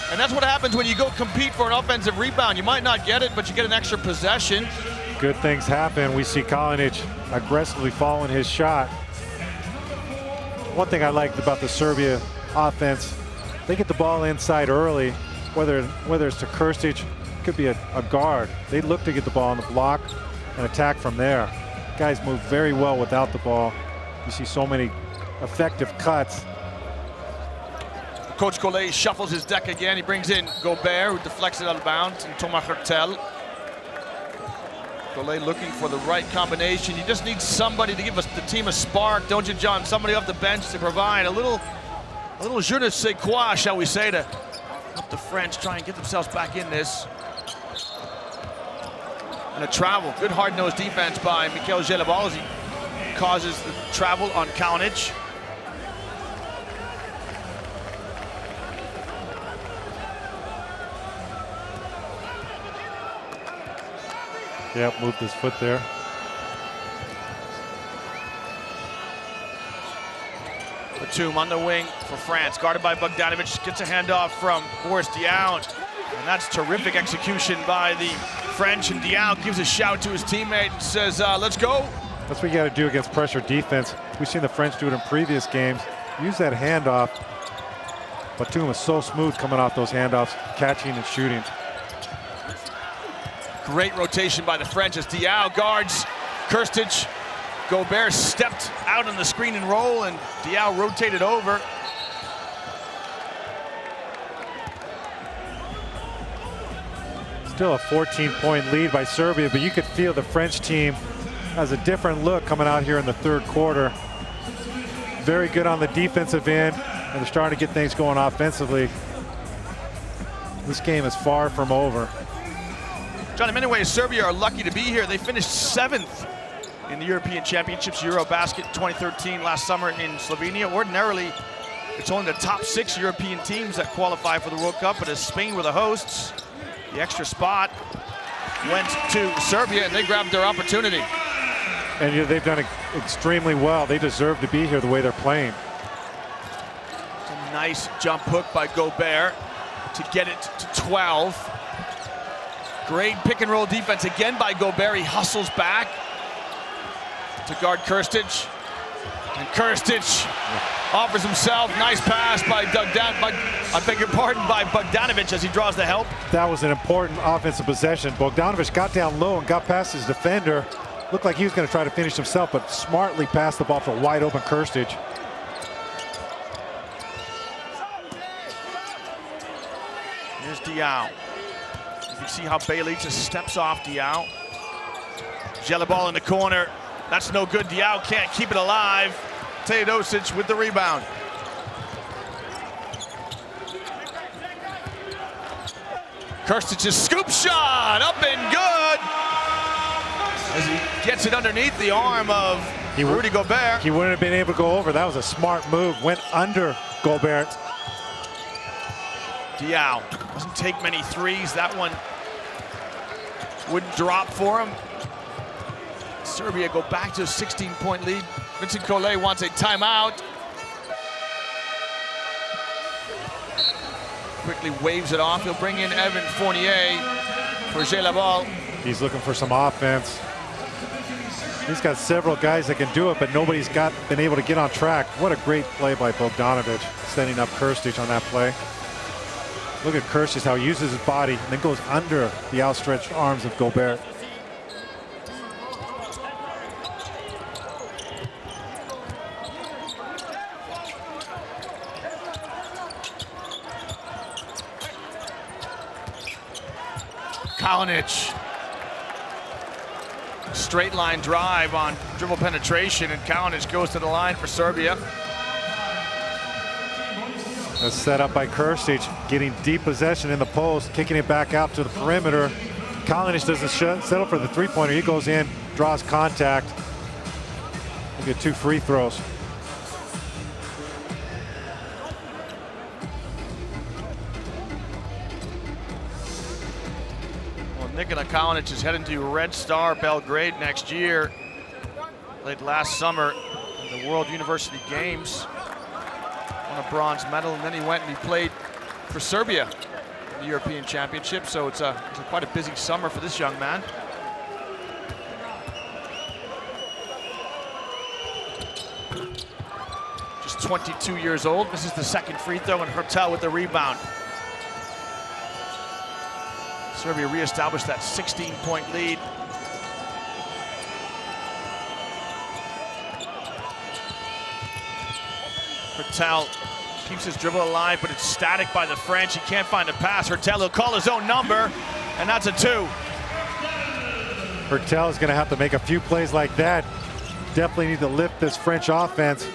And that's what happens when you go compete for an offensive rebound. You might not get it, but you get an extra possession. Good things happen. We see Kalinic aggressively following his shot. One thing I liked about the Serbia offense, they get the ball inside early, whether it's to Krstic, could be a guard. They look to get the ball on the block and attack from there. Guys move very well without the ball. You see so many effective cuts. Coach Collet shuffles his deck again. He brings in Gobert, who deflects it out of bounds, and Thomas Hertel. Collet looking for the right combination. You just need somebody to give us the team a spark, don't you, John? Somebody off the bench to provide a little je ne sais quoi, shall we say, to help the French try and get themselves back in this. And a travel. Good hard-nosed defense by Mikhail Jelibal as he causes the travel on Kalinic. Yep, moved his foot there. Batum on the wing for France, guarded by Bogdanovic, gets a handoff from Boris Diaw, and that's terrific execution by the French, and Diaw gives a shout to his teammate and says, let's go. That's what you got to do against pressure defense. We've seen the French do it in previous games. Use that handoff. Batum is so smooth coming off those handoffs, catching and shooting. Great rotation by the French as Diaw guards Kirstic. Gobert stepped out on the screen and roll, and Diaw rotated over. Still a 14-point lead by Serbia, but you could feel the French team has a different look coming out here in the third quarter. Very good on the defensive end, and they're starting to get things going offensively. This game is far from over. John, in many ways, Serbia are lucky to be here. They finished 7th in the European Championships, Eurobasket 2013 last summer in Slovenia. Ordinarily, it's only the top 6 European teams that qualify for the World Cup, but as Spain were the hosts, the extra spot went to Serbia, and they grabbed their opportunity. And they've done extremely well. They deserve to be here the way they're playing. It's a nice jump hook by Gobert to get it to 12. Great pick and roll defense again by Gobert. He hustles back to guard Kirstic, and Kirstic offers himself. Nice pass by by Bogdanovic as he draws the help. That was an important offensive possession. Bogdanovic got down low and got past his defender. Looked like he was going to try to finish himself, but smartly passed the ball to wide open Kirstic. Here's Diaw. You can see how Bailey just steps off Diaw. Jelly ball in the corner. That's no good. Diaw can't keep it alive. Teodosic with the rebound. Kirstic's scoop shot, up and good. As he gets it underneath the arm of Rudy Gobert. He wouldn't have been able to go over. That was a smart move. Went under Gobert. Diaw doesn't take many threes. That one wouldn't drop for him. Serbia go back to a 16-point lead. Vincent Collet wants a timeout. Quickly waves it off. He'll bring in Evan Fournier for Jelabal. He's looking for some offense. He's got several guys that can do it, but nobody's been able to get on track. What a great play by Bogdanovic, setting up Kirstic on that play. Look at Kirstic, how he uses his body and then goes under the outstretched arms of Gobert. Kalinic. Straight line drive on dribble penetration, and Kalinic goes to the line for Serbia. That's set up by Kirstic, getting deep possession in the post, kicking it back out to the perimeter. Kalinic doesn't settle for the three-pointer. He goes in, draws contact. We'll get 2 free throws. Nikola Kalinic is heading to Red Star Belgrade next year. Played last summer in the World University Games. Won a bronze medal, and then he went and he played for Serbia in the European Championship. So it's quite a busy summer for this young man. Just 22 years old. This is the second free throw, and Hertel with the rebound. Serbia reestablished that 16-point lead. Hertel keeps his dribble alive, but it's static by the French. He can't find a pass. Hertel will call his own number, and that's a 2. Hertel is going to have to make a few plays like that. Definitely need to lift this French offense.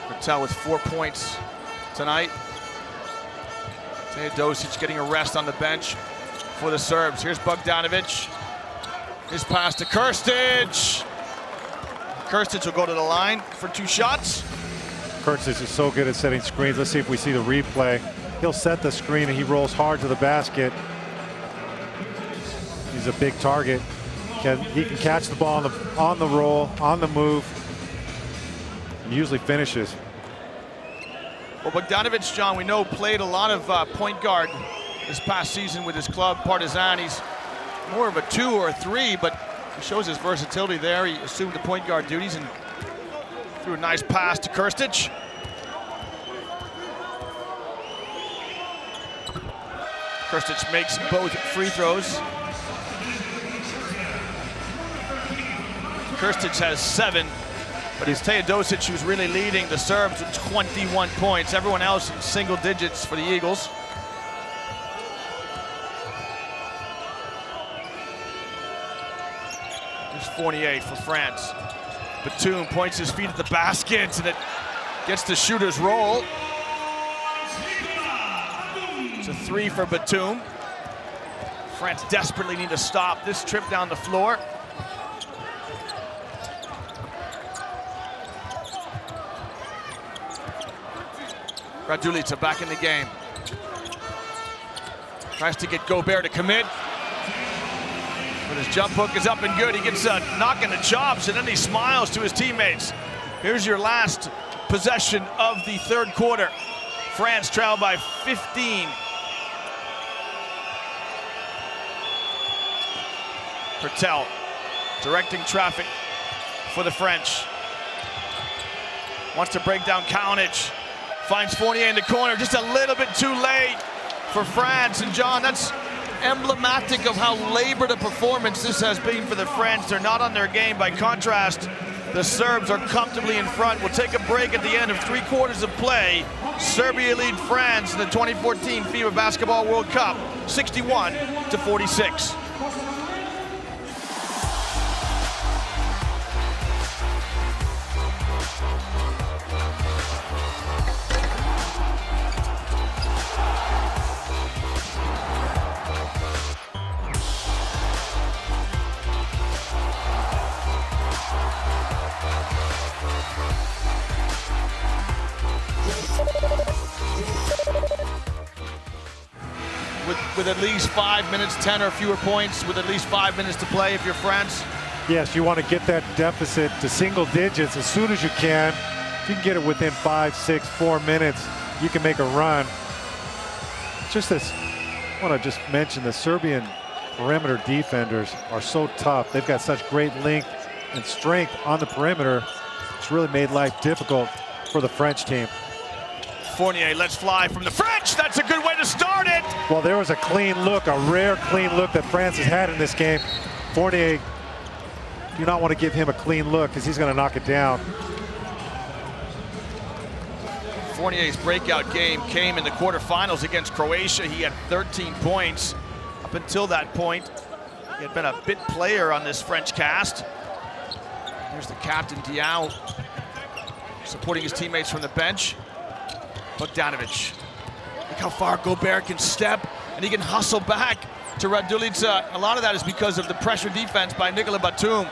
Hertel with 4 points tonight. Teodosic getting a rest on the bench for the Serbs. Here's Bogdanovic. His pass to Kirstic. Kirstic will go to the line for 2 shots. Kirstic is so good at setting screens. Let's see if we see the replay. He'll set the screen and he rolls hard to the basket. He's a big target. He can catch the ball on the roll, on the move, and usually finishes. Well, Bogdanovic, John, we know played a lot of point guard this past season with his club, Partizan. He's more of a 2 or a 3, but he shows his versatility there. He assumed the point guard duties and threw a nice pass to Kirstic. Kirstic makes both free throws. Kirstic has 7, but it's Teodosic who's really leading the Serbs with 21 points. Everyone else in single digits for the Eagles. There's Fournier for France. Batum points his feet at the basket, and it gets the shooter's roll. It's a 3 for Batum. France desperately need to stop this trip down the floor. Radulica back in the game. Tries to get Gobert to commit. But his jump hook is up and good. He gets a knock in the chops, and then he smiles to his teammates. Here's your last possession of the 3rd quarter. France trail by 15. Pertel directing traffic for the French. Wants to break down Kaunic. Finds Fournier in the corner, just a little bit too late for France. And John, that's emblematic of how labored a performance this has been for the French. They're not on their game. By contrast, the Serbs are comfortably in front. We'll take a break at the end of 3 quarters of play. Serbia lead France in the 2014 FIBA Basketball World Cup, 61-46. With at least 5 minutes, 10 or fewer points, with at least 5 minutes to play if you're France? Yes, you want to get that deficit to single digits as soon as you can. If you can get it within 5, 6, 4 minutes, you can make a run. Just this, I want to just mention the Serbian perimeter defenders are so tough. They've got such great length and strength on the perimeter. It's really made life difficult for the French team. Fournier lets fly from the French. That's a good way to start it. Well, there was a clean look, a rare clean look that France has had in this game. Fournier, do not want to give him a clean look because he's going to knock it down. Fournier's breakout game came in the quarterfinals against Croatia. He had 13 points. Up until that point, he had been a bit player on this French cast. Here's the captain, Diao, supporting his teammates from the bench. Bogdanovic. Look how far Gobert can step, and he can hustle back to Radulica. A lot of that is because of the pressure defense by Nicola Batum.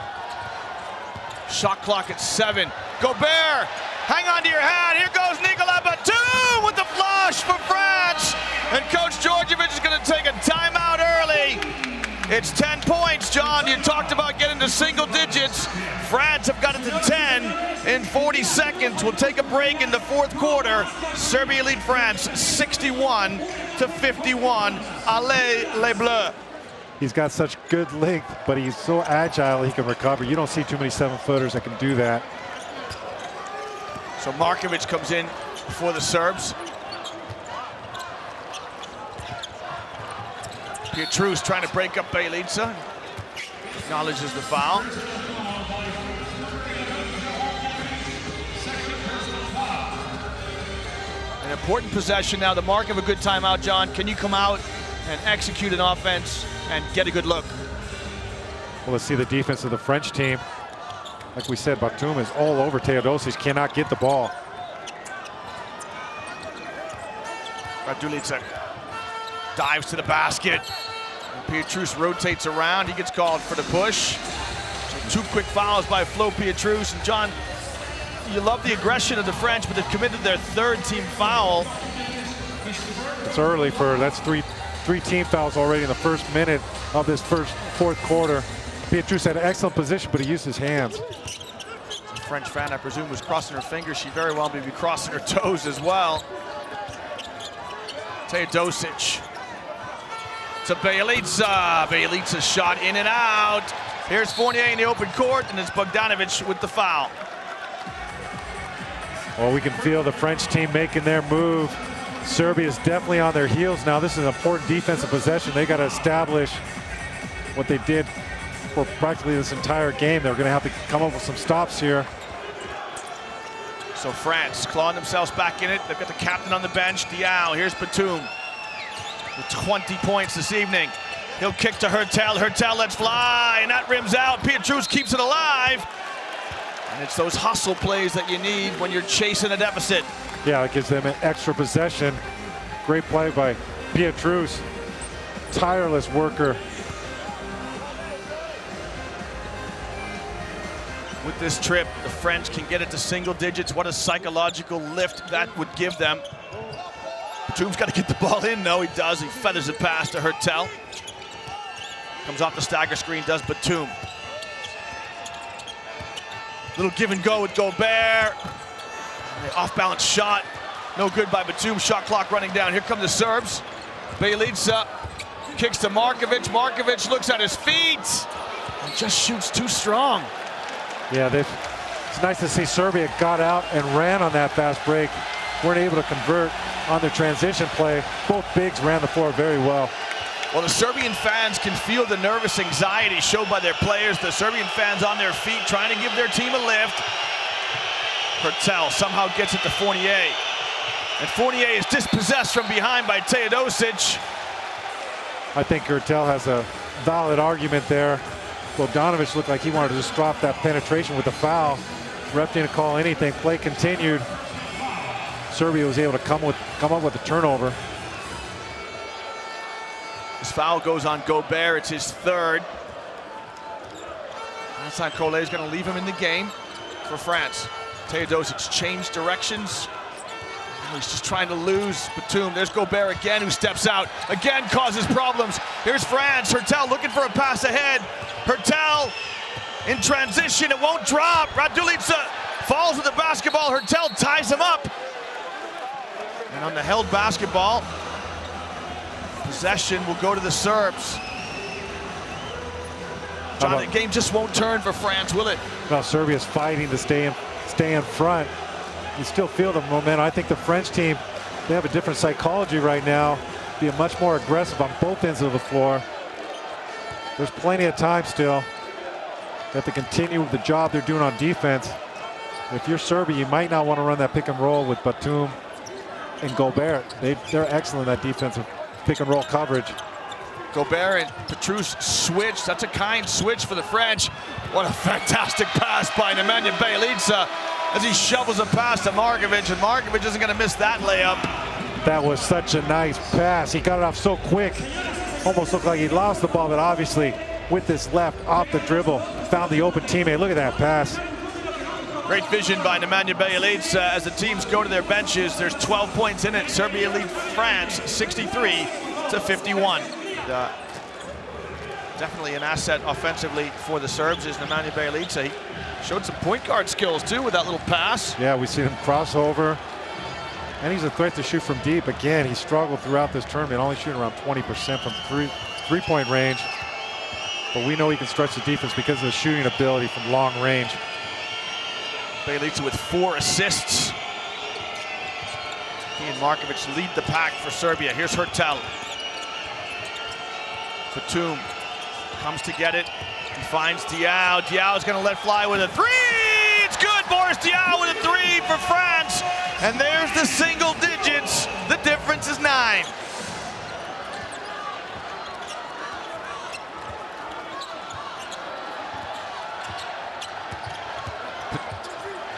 Shot clock at 7. Gobert, hang on to your hat. Here goes Nicola Batum with the flush for France. And Coach Djordjevic is going to take a timeout early. It's 10 points, John. You talked about getting to single digits. France have got it to 10 in 40 seconds. We'll take a break in the 4th quarter. Serbia lead France 61-51. Allez les Bleus. He's got such good length, but he's so agile he can recover. You don't see too many 7-footers that can do that. So Markovic comes in for the Serbs. Pietrus trying to break up Bjelica. Acknowledges the foul. An important possession now. The mark of a good timeout, John. Can you come out and execute an offense and get a good look? Well, let's see the defense of the French team. Like we said, Batum is all over Teodosic, cannot get the ball. Radulica dives to the basket. And Pietrus rotates around. He gets called for the push. So 2 quick fouls by Flo Pietrus. And John, you love the aggression of the French, but they've committed their 3rd team foul. It's early that's three team fouls already in the first minute of this fourth quarter. Pietrus had an excellent position, but he used his hands. A French fan, I presume, was crossing her fingers. She very well may be crossing her toes as well. Teodosic to Bjelica. Bjelica's shot in and out. Here's Fournier in the open court, and it's Bogdanovic with the foul. Well, we can feel the French team making their move. Serbia is definitely on their heels now. This is an important defensive possession. They got to establish what they did for practically this entire game. They're going to have to come up with some stops here. So France clawing themselves back in it. They've got the captain on the bench, Diao. Here's Batum with 20 points this evening. He'll kick to Hertel. Hertel lets fly, and that rims out. Pietrus keeps it alive. And it's those hustle plays that you need when you're chasing a deficit. Yeah, it gives them an extra possession. Great play by Pietrus. Tireless worker. With this trip, the French can get it to single digits. What a psychological lift that would give them. Batum's got to get the ball in. No, he does. He feathers it past to Hertel. Comes off the stagger screen, does Batum. Little give and go with Gobert. The off-balance shot. No good by Batum. Shot clock running down. Here come the Serbs. Bjelica kicks to Markovic. Markovic looks at his feet and just shoots too strong. Yeah, it's nice to see Serbia got out and ran on that fast break. Weren't able to convert on their transition play. Both bigs ran the floor very well. Well, the Serbian fans can feel the nervous anxiety showed by their players. The Serbian fans on their feet trying to give their team a lift. Hertel somehow gets it to Fournier. And Fournier is dispossessed from behind by Teodosic. I think Hertel has a valid argument there. Bogdanovic looked like he wanted to just drop that penetration with the foul. Ref didn't call anything. Play continued. Serbia was able to come up with a turnover. This foul goes on Gobert. It's his 3rd. Vincent Collet is going to leave him in the game for France. Teodosic changed directions. He's just trying to lose Batum. There's Gobert again, who steps out. Again causes problems. Here's France. Hertel looking for a pass ahead. Hertel in transition. It won't drop. Radulica falls with the basketball. Hertel ties him up. And on the held basketball, possession will go to the Serbs. John, the game just won't turn for France, will it? Well, Serbia's fighting to stay in front. You still feel the momentum. I think the French team, they have a different psychology right now, being much more aggressive on both ends of the floor. There's plenty of time still. They have to continue with the job they're doing on defense. If you're Serbia, you might not want to run that pick and roll with Batum and Gobert. They're excellent at defensive pick and roll coverage. Gobert and Pietrus switch. That's a kind switch for the French. What a fantastic pass by Nemanja Bjelica as he shovels a pass to Markovic, and Markovic isn't going to miss that layup. That was such a nice pass. He got it off so quick. Almost looked like he lost the ball, but obviously with this left off the dribble, found the open teammate. Look at that pass. Great vision by Nemanja Bjelica as the teams go to their benches. There's 12 points in it. Serbia lead France 63-51. Definitely an asset offensively for the Serbs is Nemanja Bjelica. He showed some point guard skills too with that little pass. Yeah, we see him cross over. And he's a threat to shoot from deep. Again, he struggled throughout this tournament, only shooting around 20% from three-point range. But we know he can stretch the defense because of his shooting ability from long range. Bjelica with 4 assists. He and Markovic lead the pack for Serbia. Here's Hertel. Batum comes to get it. He finds Diao. Diao's going to let fly with a 3. It's good. Boris Diao with a 3 for France. And there's the single digits. The difference is 9.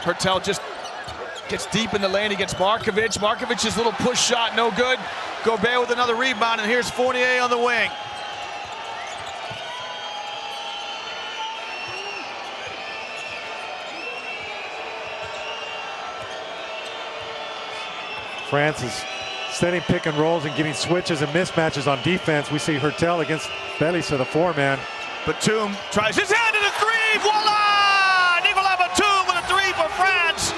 Hertel just gets deep in the lane against Markovic. Markovic's little push shot, no good. Gobert with another rebound, and here's Fournier on the wing. France is setting pick and rolls and getting switches and mismatches on defense. We see Hertel against Belisa, the four-man. Batum tries his hand to the three. Voila! Nicolas Batum with a three for France.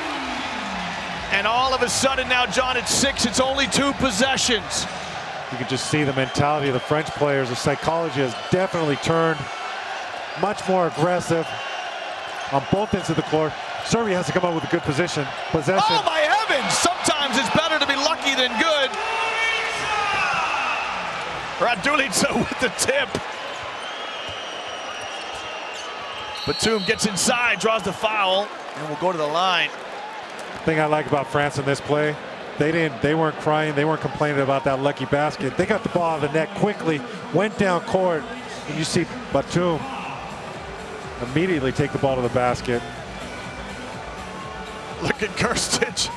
And all of a sudden now, John, it's 6. It's only 2 possessions. You can just see the mentality of the French players. The psychology has definitely turned. Much more aggressive on both ends of the court. Serbia has to come up with a good possession. Oh my heavens! Sometimes it's better to be lucky than good. Radulica with the tip. Batum gets inside, draws the foul, and will go to the line. The thing I like about France in this play, they weren't crying, they weren't complaining about that lucky basket. They got the ball out of the net quickly, went down court, and you see Batum immediately take the ball to the basket. Look at Kirstich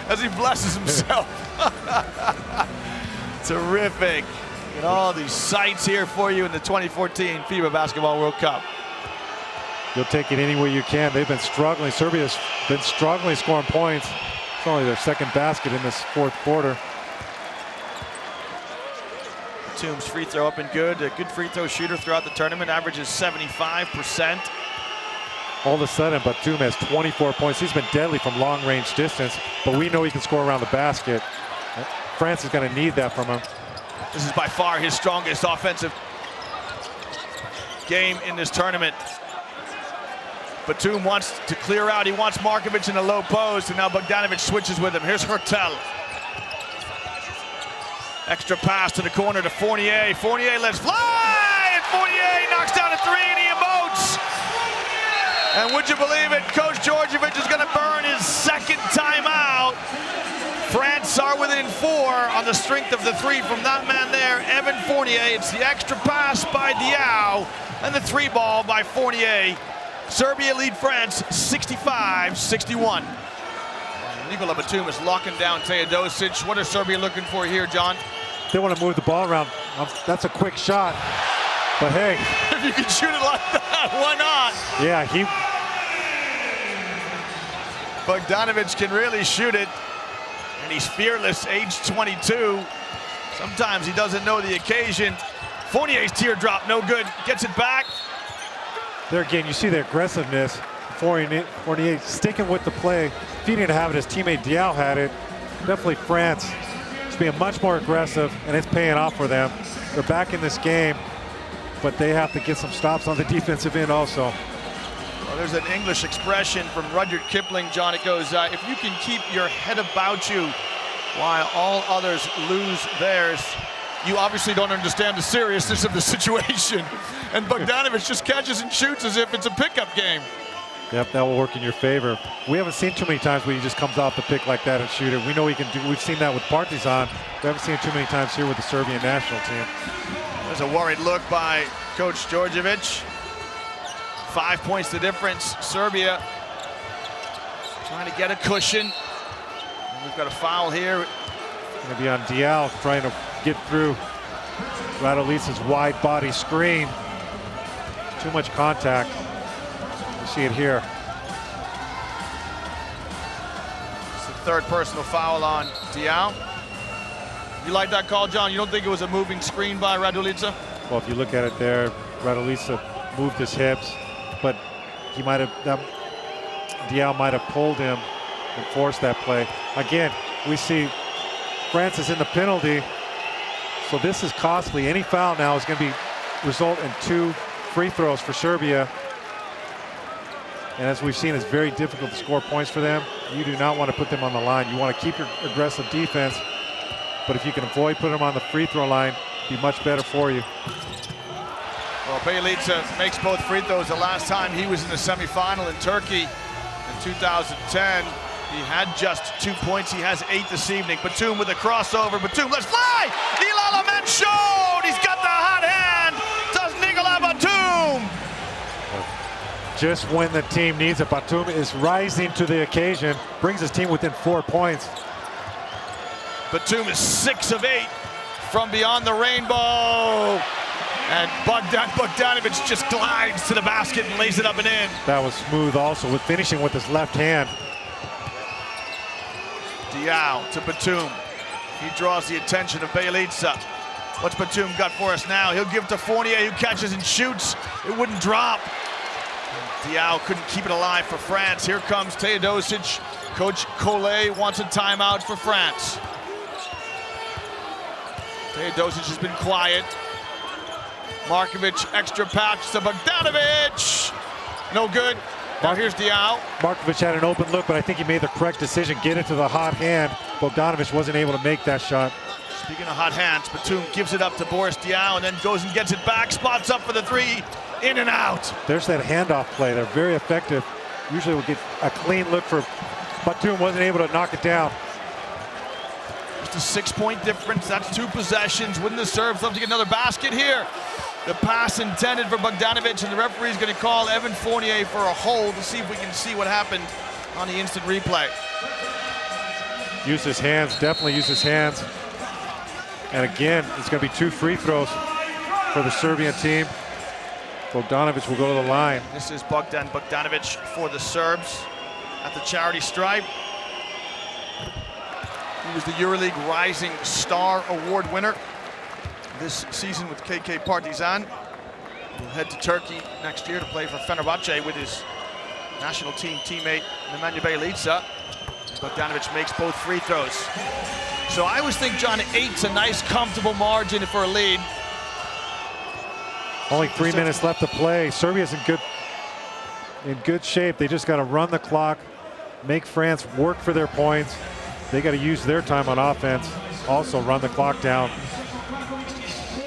as he blesses himself. Terrific. And all these sights here for you in the 2014 FIBA Basketball World Cup. You'll take it any way you can. They've been struggling. Serbia's been struggling scoring points. It's only their second basket in this fourth quarter. Batum's free throw up and good. A good free throw shooter throughout the tournament. Averages 75%. All of a sudden, Batum has 24 points. He's been deadly from long-range distance, but we know he can score around the basket. France is going to need that from him. This is by far his strongest offensive game in this tournament. Batum wants to clear out. He wants Markovic in the low post, and now Bogdanovic switches with him. Here's Hertel. Extra pass to the corner to Fournier. Fournier lets fly, and Fournier knocks down a three, and he emotes. And would you believe it, Coach Djordjevic is going to burn his second timeout. France are within 4 on the strength of the three from that man there, Evan Fournier. It's the extra pass by Diaw, and the three ball by Fournier. Serbia lead France 65-61. Nikola Batum is locking down Teodosic. What is Serbia looking for here, John? They want to move the ball around. That's a quick shot. But hey. If you can shoot it like that, why not? Yeah, Bogdanovic can really shoot it. And he's fearless, age 22. Sometimes he doesn't know the occasion. Fournier's teardrop, no good. Gets it back. There again, you see the aggressiveness. Fournier sticking with the play. If he didn't have it, his teammate Diaw had it. Definitely France is being much more aggressive, and it's paying off for them. They're back in this game, but they have to get some stops on the defensive end also. Well, there's an English expression from Rudyard Kipling, John. It goes, if you can keep your head about you while all others lose theirs, you obviously don't understand the seriousness of the situation. And Bogdanovic just catches and shoots as if it's a pickup game. Yep, that will work in your favor. We haven't seen too many times where he just comes off the pick like that and shoot it. We know he can do. We've seen that with Partizan. We haven't seen it too many times here with the Serbian national team. There's a worried look by Coach Djordjevic. 5 points the difference. Serbia trying to get a cushion. And we've got a foul here. Going to be on Diaw trying to get through Radulica's wide body screen. Too much contact. You see it here. It's the third personal foul on Diaw. You like that call, John? You don't think it was a moving screen by Radulica? Well, if you look at it there, Radulica moved his hips, but he might have, Diaw might have pulled him and forced that play. Again, we see France is in the penalty, so this is costly. Any foul now is going to result in 2 free throws for Serbia. And as we've seen, it's very difficult to score points for them. You do not want to put them on the line. You want to keep your aggressive defense, but if you can avoid putting them on the free throw line, it'd be much better for you. Well, Bjelica makes both free throws. The last time he was in the semifinal in Turkey in 2010, he had just 2 points. He has 8 this evening. Batum with a crossover. Batum, let's fly! Ilal Ahmed showed! He's got the hot hand! Does Nicolas Batum! Just when the team needs it, Batum is rising to the occasion, brings his team within 4 points. Batum is 6 of 8 from beyond the rainbow. And Bogdanovic just glides to the basket and lays it up and in. That was smooth also, with finishing with his left hand. Diao to Batum. He draws the attention of Bjelica. What's Batum got for us now? He'll give to Fournier, who catches and shoots. It wouldn't drop. Diao couldn't keep it alive for France. Here comes Teodosic. Coach Collet wants a timeout for France. Teodosic has been quiet. Markovic, extra pass to Bogdanovic. No good. Now here's Diao. Markovic had an open look, but I think he made the correct decision. Get into the hot hand. Bogdanovic wasn't able to make that shot. Speaking of hot hands, Batum gives it up to Boris Diaw and then goes and gets it back, spots up for the three, in and out. There's that handoff play. They're very effective. Usually we'll get a clean look for Batum, wasn't able to knock it down. Just a 6-point difference, that's 2 possessions. Win the serve, love to get another basket here. The pass intended for Bogdanovic, and the referee is going to call Evan Fournier for a hold to see if we can see what happened on the instant replay. Use his hands, definitely use his hands. And again, it's going to be 2 free throws for the Serbian team. Bogdanovic will go to the line. This is Bogdan Bogdanovic for the Serbs at the charity stripe. He was the EuroLeague Rising Star Award winner this season with KK Partizan. He'll head to Turkey next year to play for Fenerbahce with his national team teammate Nemanja Bjelica. Bogdanovic makes both free throws. So I always think, John, 8's a nice, comfortable margin for a lead. Only 3 minutes left to play. Serbia's in good shape. They just got to run the clock, make France work for their points. They got to use their time on offense. Also run the clock down.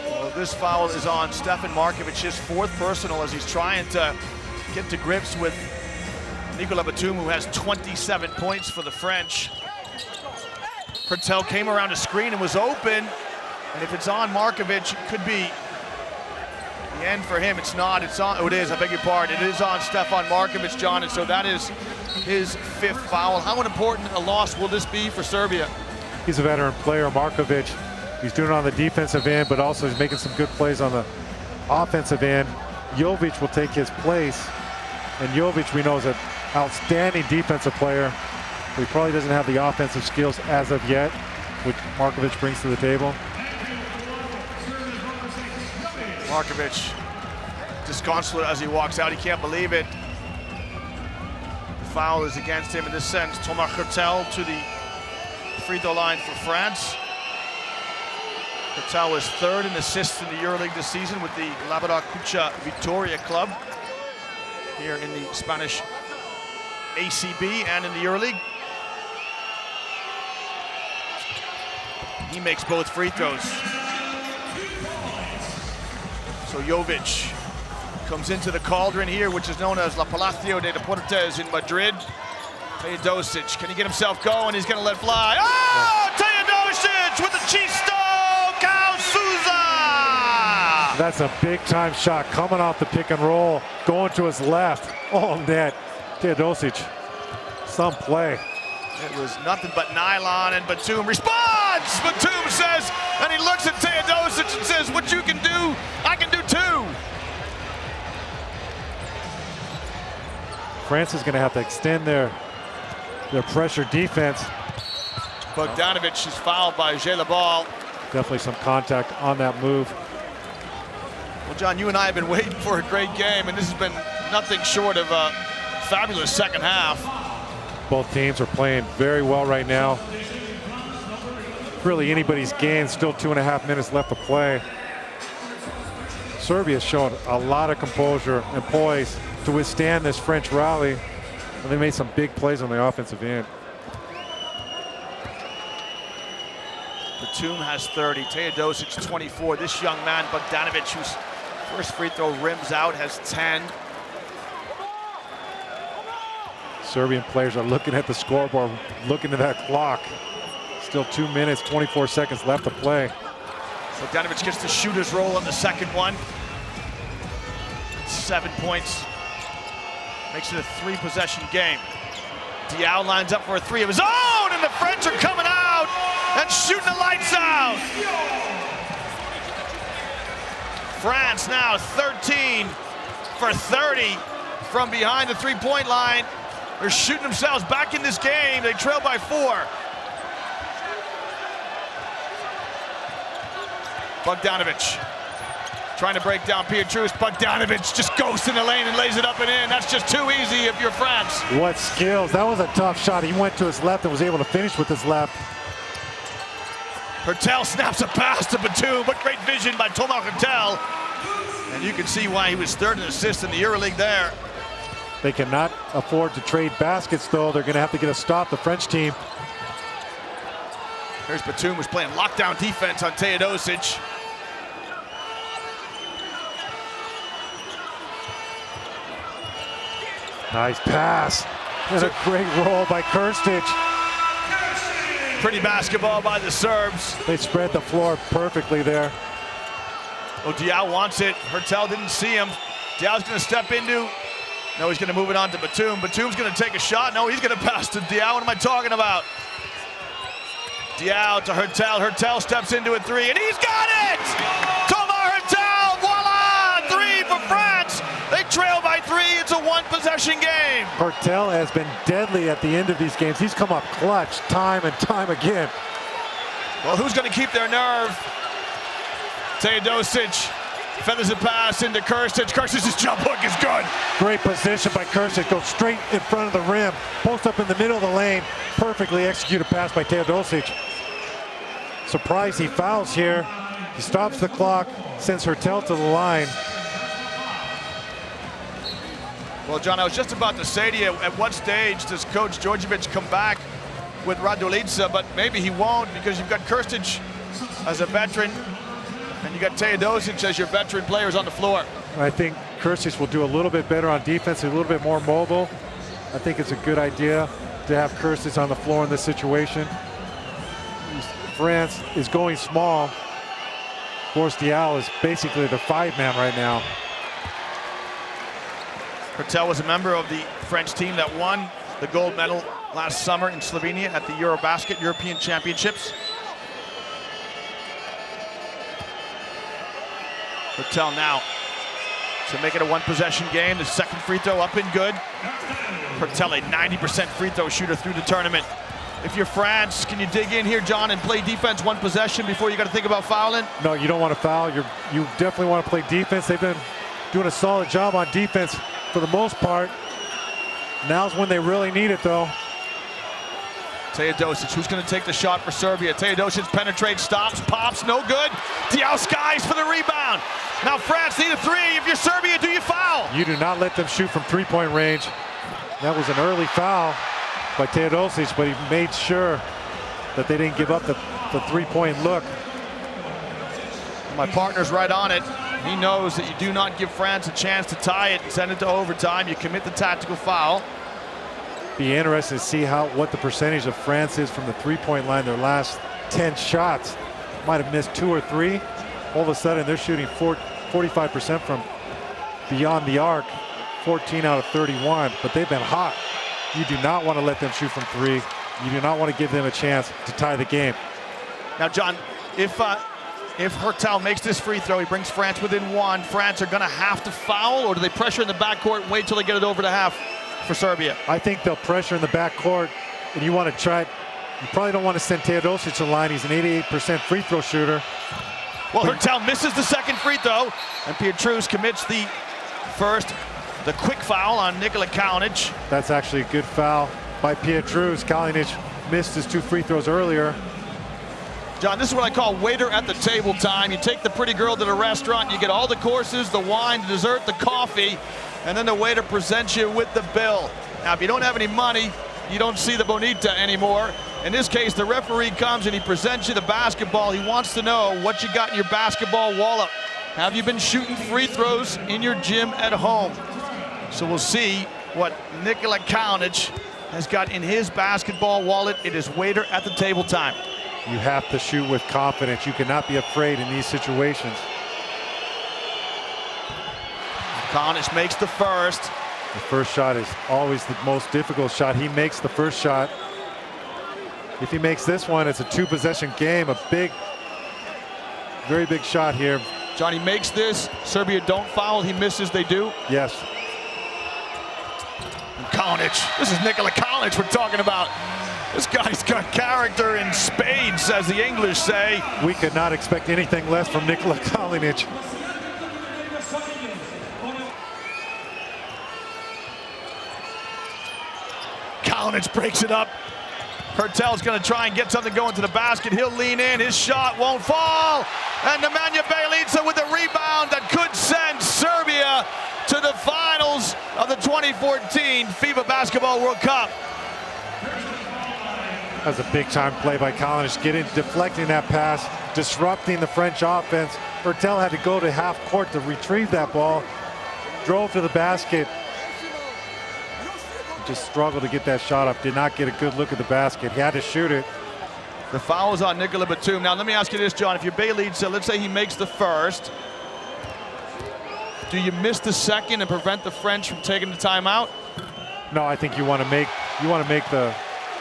Well, this foul is on Stefan Markovic, his 4th personal, as he's trying to get to grips with Nicolas Batum, who has 27 points for the French. Pertel came around a screen and was open, and if it's on Markovic, it could be the end for him. It's not, it's on, oh it is, I beg your pardon. It is on Stefan Markovic, John, and so that is his 5th foul. How important a loss will this be for Serbia? He's a veteran player, Markovic. He's doing it on the defensive end, but also he's making some good plays on the offensive end. Jovic will take his place, and Jovic, we know, is an outstanding defensive player. He probably doesn't have the offensive skills as of yet, which Markovic brings to the table. Markovic disconsolate as he walks out. He can't believe it. The foul is against him in this sense. Thomas Hertel to the free throw line for France. Hertel was 3rd in assists in the EuroLeague this season with the Labrador Cucha Vitoria club here in the Spanish ACB and in the EuroLeague. He makes both free throws. So Jovic comes into the cauldron here, which is known as La Palacio de Deportes in Madrid. Teodosic, can he get himself going? He's gonna let fly. Oh, Teodosic with the Chisto Souza! That's a big time shot coming off the pick and roll, going to his left. Oh, net. Teodosic, some play. It was nothing but nylon, and Batum responds! Batum says, and he looks at Teodosic and says, what you can do, I can do too. France is going to have to extend their pressure defense. Bogdanovic is fouled by Gelabal. Definitely some contact on that move. Well, John, you and I have been waiting for a great game, and this has been nothing short of a fabulous second half. Both teams are playing very well right now. Really anybody's game, still 2.5 minutes left to play. Serbia's shown a lot of composure and poise to withstand this French rally, and they made some big plays on the offensive end. Batum has 30, Teodosic 24. This young man, Bogdanovic, whose first free throw rims out, has 10. Serbian players are looking at the scoreboard, looking at that clock. Still 2 minutes, 24 seconds left to play. Bogdanovic gets the shooter's roll on the second one. 7 points. Makes it a 3-possession game. Diao lines up for a 3 of his own, and the French are coming out and shooting the lights out. France now 13 for 30 from behind the 3-point line. They're shooting themselves back in this game. They trail by 4. Bogdanovic trying to break down Pietrus. Bogdanovic just goes in the lane and lays it up and in. That's just too easy if you're France. What skills. That was a tough shot. He went to his left and was able to finish with his left. Hertel snaps a pass to Batum. What great vision by Thomas Hertel. And you can see why he was third in assists in the EuroLeague there. They cannot afford to trade baskets, though. They're going to have to get a stop, the French team. Here's Batum, who's playing lockdown defense on Teodosic. Nice pass. And a great roll by Krstić. Pretty basketball by the Serbs. They spread the floor perfectly there. Oh, Diaw wants it. Hertel didn't see him. Diaw's going to step into. No, he's going to move it on to Batum. Batum's going to take a shot. No, he's going to pass to Diaw. What am I talking about? Diaw to Hertel. Hertel steps into a three, and he's got it! Thomas Hertel, voila! Three for France. They trail by three. It's a one-possession game. Hertel has been deadly at the end of these games. He's come up clutch time and time again. Well, who's going to keep their nerve? Teodosic feathers a pass into Krstić. Krstić's jump hook is good. Great position by Krstić. Goes straight in front of the rim. Post up in the middle of the lane. Perfectly executed pass by Teodosic. Surprised he fouls here. He stops the clock, sends Hertel to the line. Well, John, I was just about to say to you, at what stage does Coach Djordjevic come back with Radulica? But maybe he won't, because you've got Krstić as a veteran, and you got Teodosic as your veteran players on the floor. I think Krstić will do a little bit better on defense, a little bit more mobile. I think it's a good idea to have Krstić on the floor in this situation. France is going small. Boris Diaw is basically the five-man right now. Hertel was a member of the French team that won the gold medal last summer in Slovenia at the Eurobasket European Championships. Hertel now to make it a one-possession game. The second free throw up and good. Hertel, a 90% free throw shooter through the tournament. If you're France, can you dig in here, John, and play defense one possession before you got to think about fouling? No, you don't want to foul. You definitely want to play defense. They've been doing a solid job on defense for the most part. Now's when they really need it, though. Teodosic, who's going to take the shot for Serbia? Teodosic penetrates, stops, pops, no good. Diaw skies for the rebound. Now France need a three. If you're Serbia, do you foul? You do not let them shoot from three-point range. That was an early foul by Teodosic, but he made sure that they didn't give up the three-point look. My partner's right on it. He knows that you do not give France a chance to tie it and send it to overtime. You commit the tactical foul. Be interested to see what the percentage of France is from the three-point line. Their last 10 shots might have missed 2 or 3. All of a sudden, they're shooting 45% from beyond the arc, 14 out of 31. But they've been hot. You do not want to let them shoot from three. You do not want to give them a chance to tie the game. Now, John, if Hertel makes this free throw, he brings France within one. France are going to have to foul, or do they pressure in the backcourt and wait till they get it over the half for Serbia? I think they'll pressure in the backcourt, and you want to try. You probably don't want to send Teodosic to the line. He's an 88% free throw shooter. Well, Hertel misses the second free throw, and Pietrus commits the quick foul on Nikola Kalinic. That's actually a good foul by Pietrus. Kalinic missed his 2 free throws earlier. John, this is what I call waiter at the table time. You take the pretty girl to the restaurant, you get all the courses, the wine, the dessert, the coffee, and then the waiter presents you with the bill. Now, if you don't have any money, you don't see the bonita anymore. In this case, the referee comes and he presents you the basketball. He wants to know what you got in your basketball wallet. Have you been shooting free throws in your gym at home? So we'll see what Nikola Kalinic has got in his basketball wallet. It is waiter at the table time. You have to shoot with confidence. You cannot be afraid in these situations. Kalinic makes the first. The first shot is always the most difficult shot. He makes the first shot. If he makes this one, it's a 2-possession game. A big, very big shot here. Johnny makes this. Serbia don't foul. He misses. They do. Yes. Kalinic. This is Nikola Kalinic we're talking about. This guy's got character in spades, as the English say. We could not expect anything less from Nikola Kalinic. Kalinic breaks it up. Hurtel's going to try and get something going to the basket. He'll lean in. His shot won't fall. And Nemanja Bjelica with a rebound that could send Serbia to the finals of the 2014 FIBA Basketball World Cup. That was a big-time play by Kalinic, deflecting that pass, disrupting the French offense. Hurtel had to go to half court to retrieve that ball, drove to the basket, just struggled to get that shot up, did not get a good look at the basket. He had to shoot it. The foul is on Nicola Batum. Now let me ask you this, John. If you're Bjelica, let's say he makes the first, do you miss the second and prevent the French from taking the timeout? No, I think you want to make the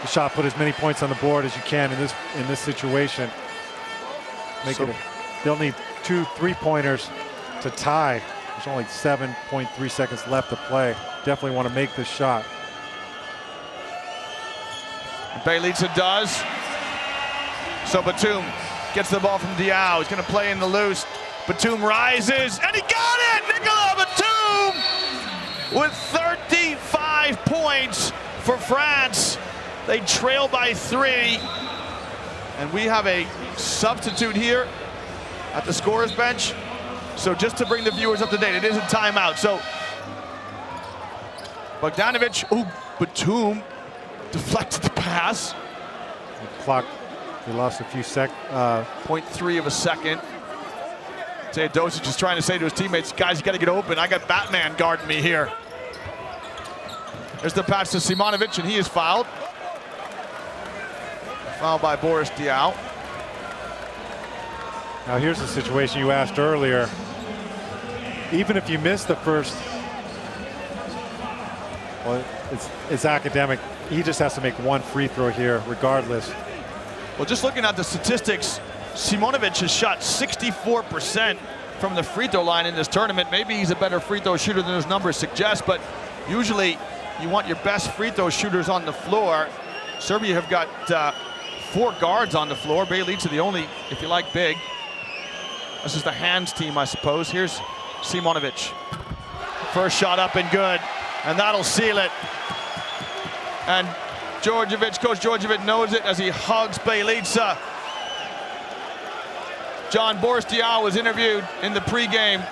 shot, put as many points on the board as you can in this situation. They'll need 2 3-pointers to tie. There's only 7.3 seconds left to play. Definitely want to make this shot. Bjelica does. So Batum gets the ball from Diao. He's going to play in the loose. Batum rises, and he got it! Nicola Batum with 35 points for France. They trail by 3. And we have a substitute here at the scorer's bench. So just to bring the viewers up to date, it is a timeout. So Bogdanovic, Batum deflected the pass. The clock, he lost a few 0.3 of a second. Teodosic is trying to say to his teammates, guys, you got to get open. I got Batman guarding me here. There's the pass to Simonovic, and he is fouled. Fouled by Boris Diaw. Now here's the situation you asked earlier. Even if you miss the first, well, it's academic. He just has to make 1 free throw here, regardless. Well, just looking at the statistics, Simonovic has shot 64% from the free throw line in this tournament. Maybe he's a better free throw shooter than his numbers suggest, but usually you want your best free throw shooters on the floor. Serbia have got 4 guards on the floor. Bjelica the only, if you like, big. This is the hands team, I suppose. Here's Simonovic. First shot up and good, and that'll seal it. And Coach Djordjevic knows it as he hugs Bjelica. John, Boris Diaw was interviewed in the pregame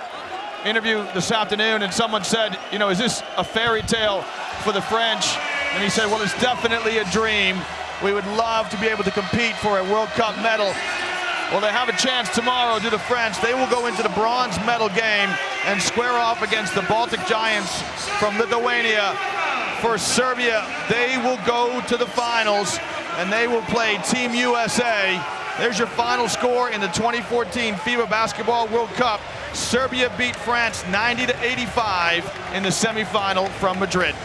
interview this afternoon, and someone said, you know, is this a fairy tale for the French? And he said, well, it's definitely a dream. We would love to be able to compete for a World Cup medal. Well, they have a chance tomorrow to the French. They will go into the bronze medal game and square off against the Baltic Giants from Lithuania. For Serbia, they will go to the finals, and they will play Team USA. There's your final score in the 2014 FIBA Basketball World Cup. Serbia beat France 90-85 in the semifinal from Madrid.